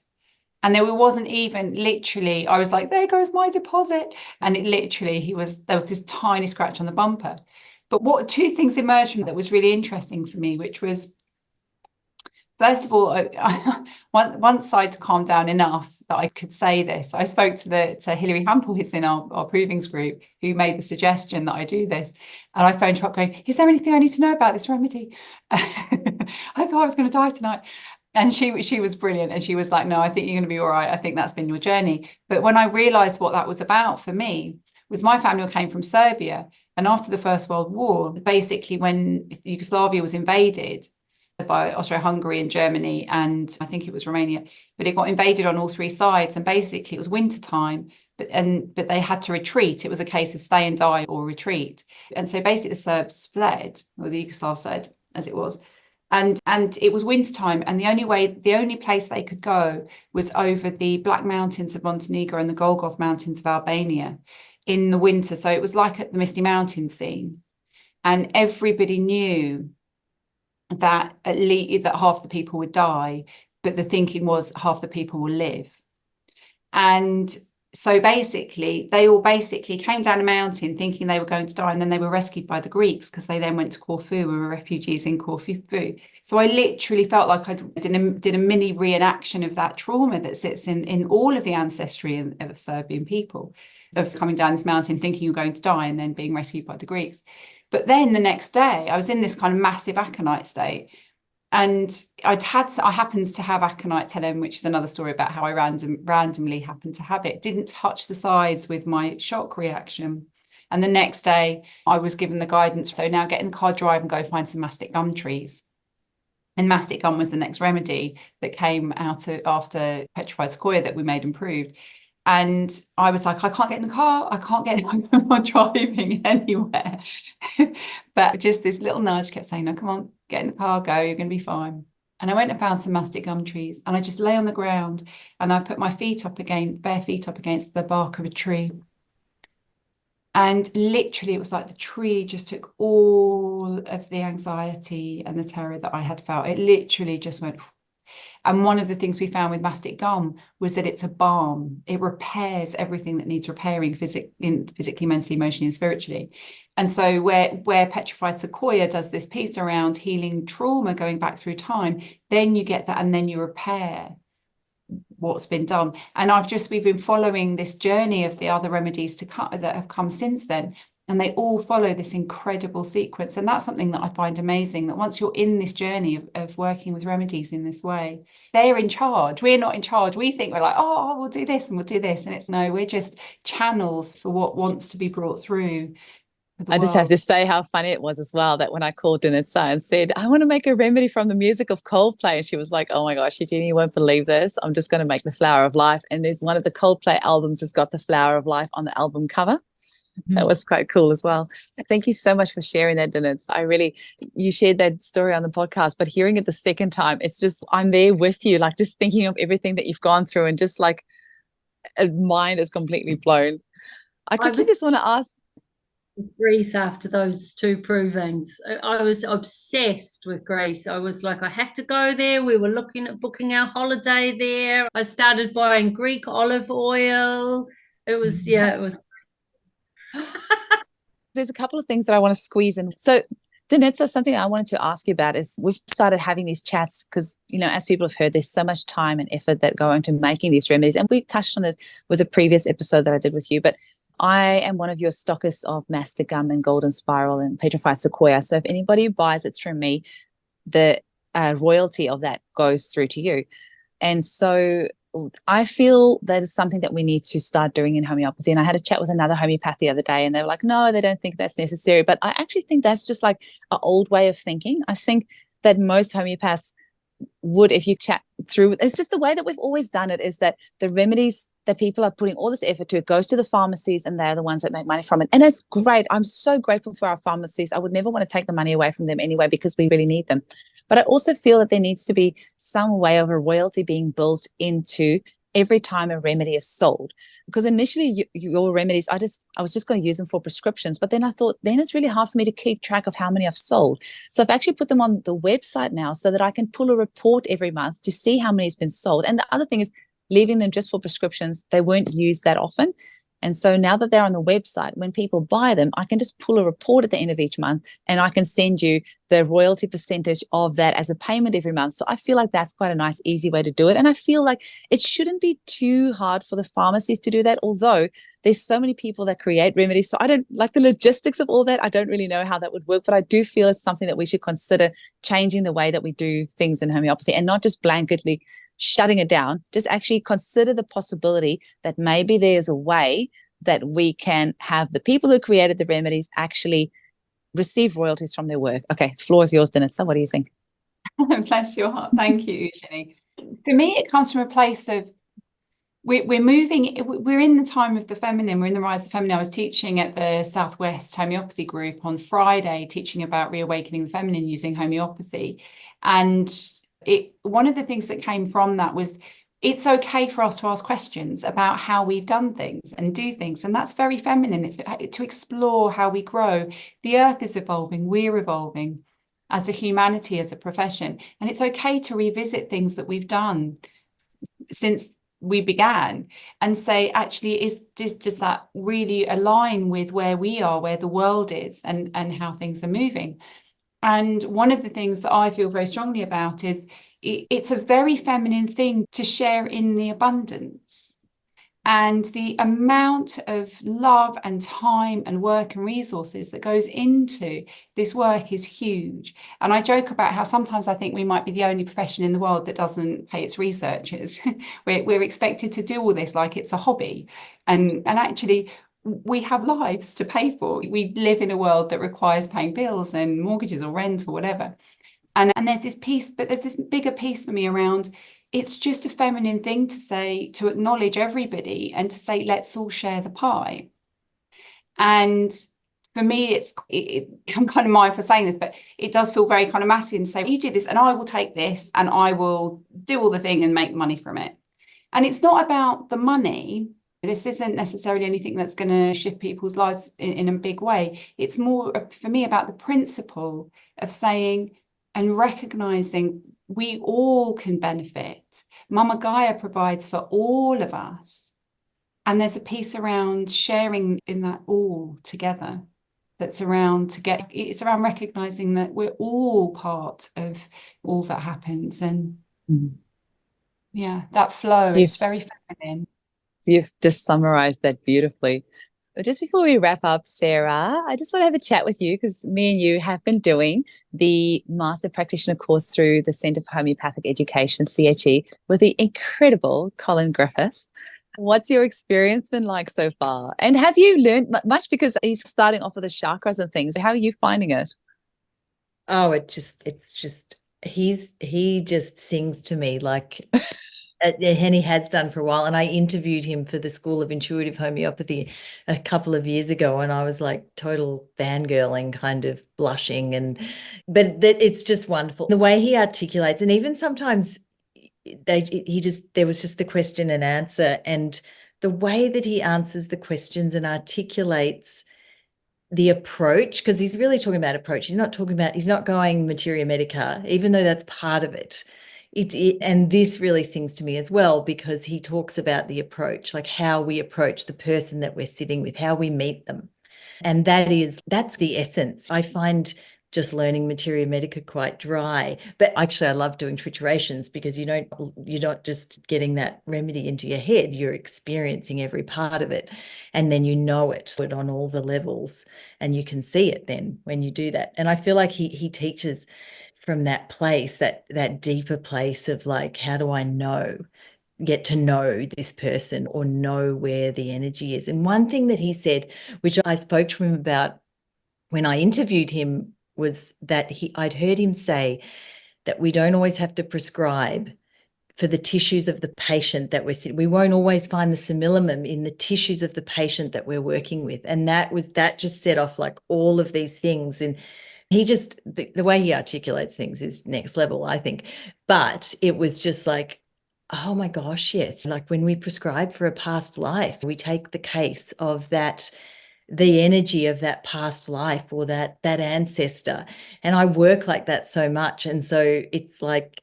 And there wasn't even literally, I was like, there goes my deposit. And it literally, there was this tiny scratch on the bumper. But 2 things emerged from that was really interesting for me, which was, first of all, once I'd calmed down enough that I could say this, I spoke to Hilary Hampel, who's in our provings group, who made the suggestion that I do this. And I phoned her up going, is there anything I need to know about this remedy? I thought I was going to die tonight. And she was brilliant. And she was like, no, I think you're going to be all right. I think that's been your journey. But when I realized what that was about for me, was my family came from Serbia. And after the First World War, basically when Yugoslavia was invaded by Austro-Hungary and Germany, and I think it was Romania, but it got invaded on all 3 sides, and basically it was winter time, but they had to retreat. It was a case of stay and die or retreat. And so basically the Serbs fled, or the Yugoslavs fled, as it was, and it was winter time, and the only place they could go was over the Black Mountains of Montenegro and the Golgoth Mountains of Albania in the winter. So it was like at the Misty Mountains scene, and everybody knew that at least that half the people would die, but the thinking was half the people will live. And so basically they all came down a mountain thinking they were going to die, and then they were rescued by the Greeks, because they then went to Corfu and were refugees in Corfu. So I literally felt like I did a mini reenaction of that trauma that sits in all of the ancestry of Serbian people, of coming down this mountain thinking you're going to die and then being rescued by the Greeks. But then the next day, I was in this kind of massive aconite state, and I happened to have aconite telem, which is another story about how I randomly happened to have it. Didn't touch the sides with my shock reaction. And the next day, I was given the guidance. So now get in the car, drive, and go find some mastic gum trees. And mastic gum was the next remedy that came out after petrified sequoia that we made improved. And I was like, I can't get in the car. I'm not driving anywhere. But just this little nudge kept saying, no, come on, get in the car, go, you're going to be fine. And I went and found some mastic gum trees, and I just lay on the ground, and I put my bare feet up against the bark of a tree. And literally it was like the tree just took all of the anxiety and the terror that I had felt. It literally just went. And one of the things we found with mastic gum was that it's a balm. It repairs everything that needs repairing physically, mentally, emotionally, and spiritually. And so where petrified sequoia does this piece around healing trauma going back through time, then you get that, and then you repair what's been done. And we've been following this journey of the other remedies that have come since then. And they all follow this incredible sequence. And that's something that I find amazing, that once you're in this journey of working with remedies in this way, they're in charge. We're not in charge. We think we're like, oh, we'll do this and we'll do this. And no, we're just channels for what wants to be brought through. I just have to say how funny it was as well, that when I called Danica and said, I want to make a remedy from the music of Coldplay. And she was like, oh my gosh, Janey, you won't believe this. I'm just going to make the Flower of Life. And there's one of the Coldplay albums has got the Flower of Life on the album cover. That was quite cool as well. Thank you so much for sharing that, Danica. You shared that story on the podcast, but hearing it the second time, it's just, I'm there with you, like just thinking of everything that you've gone through, and just like mind is completely blown. I quickly just want to ask. Greece after those 2 provings. I was obsessed with Greece. I was like, I have to go there. We were looking at booking our holiday there. I started buying Greek olive oil. It was. There's a couple of things that I want to squeeze in. So Danica, something I wanted to ask you about is we've started having these chats because, as people have heard, there's so much time and effort that go into making these remedies. And we touched on it with a previous episode that I did with you, but I am one of your stockists of mastic gum and golden spiral and petrified sequoia. So if anybody buys it from me, the royalty of that goes through to you. And so I feel that is something that we need to start doing in homeopathy. And I had a chat with another homeopath the other day, and they were like, no, they don't think that's necessary. But I actually think that's just like an old way of thinking. I think that most homeopaths would, if you chat through. It's just the way that we've always done it, is that the remedies that people are putting all this effort to, it goes to the pharmacies, and they're the ones that make money from it. And it's great. I'm so grateful for our pharmacies. I would never want to take the money away from them anyway, because we really need them. But I also feel that there needs to be some way of a royalty being built into every time a remedy is sold. Because initially your remedies, I was just going to use them for prescriptions, but then I thought, then it's really hard for me to keep track of how many I've sold. So I've actually put them on the website now so that I can pull a report every month to see how many has been sold. And the other thing is, leaving them just for prescriptions, they weren't used that often. And so now that they're on the website, when people buy them, I can just pull a report at the end of each month, and I can send you the royalty percentage of that as a payment every month. So I feel like that's quite a nice, easy way to do it. And I feel like it shouldn't be too hard for the pharmacies to do that, although there's so many people that create remedies. So I don't like the logistics of all that. I don't really know how that would work, but I do feel it's something that we should consider changing the way that we do things in homeopathy, and not just blanketly shutting it down. Just actually consider the possibility that maybe there's a way that we can have the people who created the remedies actually receive royalties from their work. Okay, floor is yours, Danica. What do you think? Bless your heart. Thank you, Janey. For me, it comes from a place of we're moving. We're in the time of the feminine. We're in the rise of the feminine. I was teaching at the Southwest Homeopathy Group on Friday, teaching about reawakening the feminine using homeopathy. And one of the things that came from that was, it's okay for us to ask questions about how we've done things and do things. And that's very feminine. It's to explore how we grow. The earth is evolving. We're evolving as a humanity, as a profession. And it's okay to revisit things that we've done since we began and say, actually, does that really align with where we are, where the world is, and how things are moving? And one of the things that I feel very strongly about is it's a very feminine thing to share in the abundance. And the amount of love and time and work and resources that goes into this work is huge. And I joke about how sometimes I think we might be the only profession in the world that doesn't pay its researchers. We're expected to do all this like it's a hobby. And actually, we have lives to pay for. We live in a world that requires paying bills and mortgages or rent or whatever. And there's this piece, but there's this bigger piece for me around, it's just a feminine thing to say, to acknowledge everybody and to say, let's all share the pie. And for me, I'm kind of mindful for saying this, but it does feel very kind of masculine to say, you do this and I will take this and I will do all the thing and make money from it. And it's not about the money. This isn't necessarily anything that's going to shift people's lives in a big way. It's more for me about the principle of saying and recognizing we all can benefit. Mama Gaia provides for all of us. And there's a piece around sharing in that all together. It's around recognizing that we're all part of all that happens. And yeah, that flow, it's very feminine. You've just summarized that beautifully. But just before we wrap up, Sarah, I just want to have a chat with you, because me and you have been doing the Master Practitioner course through the Centre for Homeopathic Education, CHE, with the incredible Colin Griffith. What's your experience been like so far? And have you learned much? Because he's starting off with the chakras and things. How are you finding it? Oh, he just sings to me like Henny has done for a while. And I interviewed him for the School of Intuitive Homeopathy a couple of years ago, and I was like total fangirling, kind of blushing. But it's just wonderful the way he articulates, and even sometimes there was just the question and answer, and the way that he answers the questions and articulates the approach, because he's really talking about approach. He's not going materia medica, even though that's part of it. And this really sings to me as well, because he talks about the approach, like how we approach the person that we're sitting with, how we meet them. And that's the essence. I find just learning materia medica quite dry, but actually I love doing triturations, because you're not just getting that remedy into your head, you're experiencing every part of it, and then you know it on all the levels, and you can see it then when you do that. And I feel like he teaches from that place, that deeper place of like, how do I get to know this person or know where the energy is? And one thing that he said, which I spoke to him about when I interviewed him was that I'd heard him say that we don't always have to prescribe for the tissues of the patient that we won't always find the simillimum in the tissues of the patient that we're working with. And that just set off like all of these things. And he just, the way he articulates things is next level, I think. But it was just like, oh my gosh, yes. Like when we prescribe for a past life, we take the case of that, the energy of that past life or that ancestor. And I work like that so much. And so it's like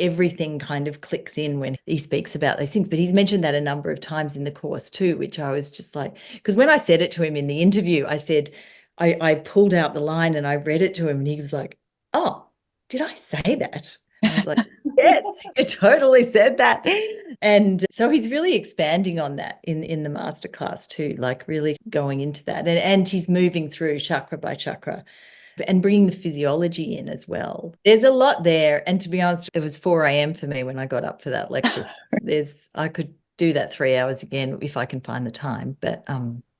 everything kind of clicks in when he speaks about those things. But he's mentioned that a number of times in the course too, which I was just like, because when I said it to him in the interview, I said, I pulled out the line and I read it to him and he was like, oh, did I say that? I was like, yes, you totally said that. And so he's really expanding on that in the masterclass too, like really going into that. And he's moving through chakra by chakra and bringing the physiology in as well. There's a lot there. And to be honest, it was 4 a.m. for me when I got up for that lecture. I could do that 3 hours again if I can find the time, but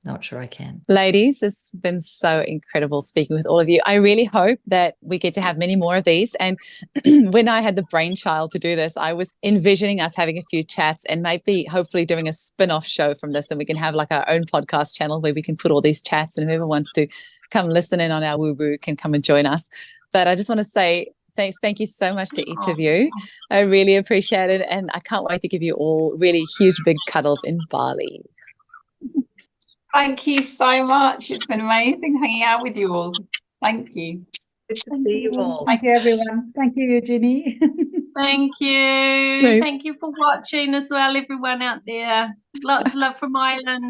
not sure I can. Ladies, it's been so incredible speaking with all of you. I really hope that we get to have many more of these. And when I had the brainchild to do this, I was envisioning us having a few chats and maybe hopefully doing a spin-off show from this, and we can have like our own podcast channel where we can put all these chats, and whoever wants to come listen in on our woo-woo can come and join us. But I just want to say thank you so much to each of you. I really appreciate it. And I can't wait to give you all really huge, big cuddles in Bali. Thank you so much. It's been amazing hanging out with you all. Thank you. Good to see you all. Thank you, everyone. Thank you, Eugenie. Thank you. Nice. Thank you for watching as well, everyone out there. Lots of love from Ireland.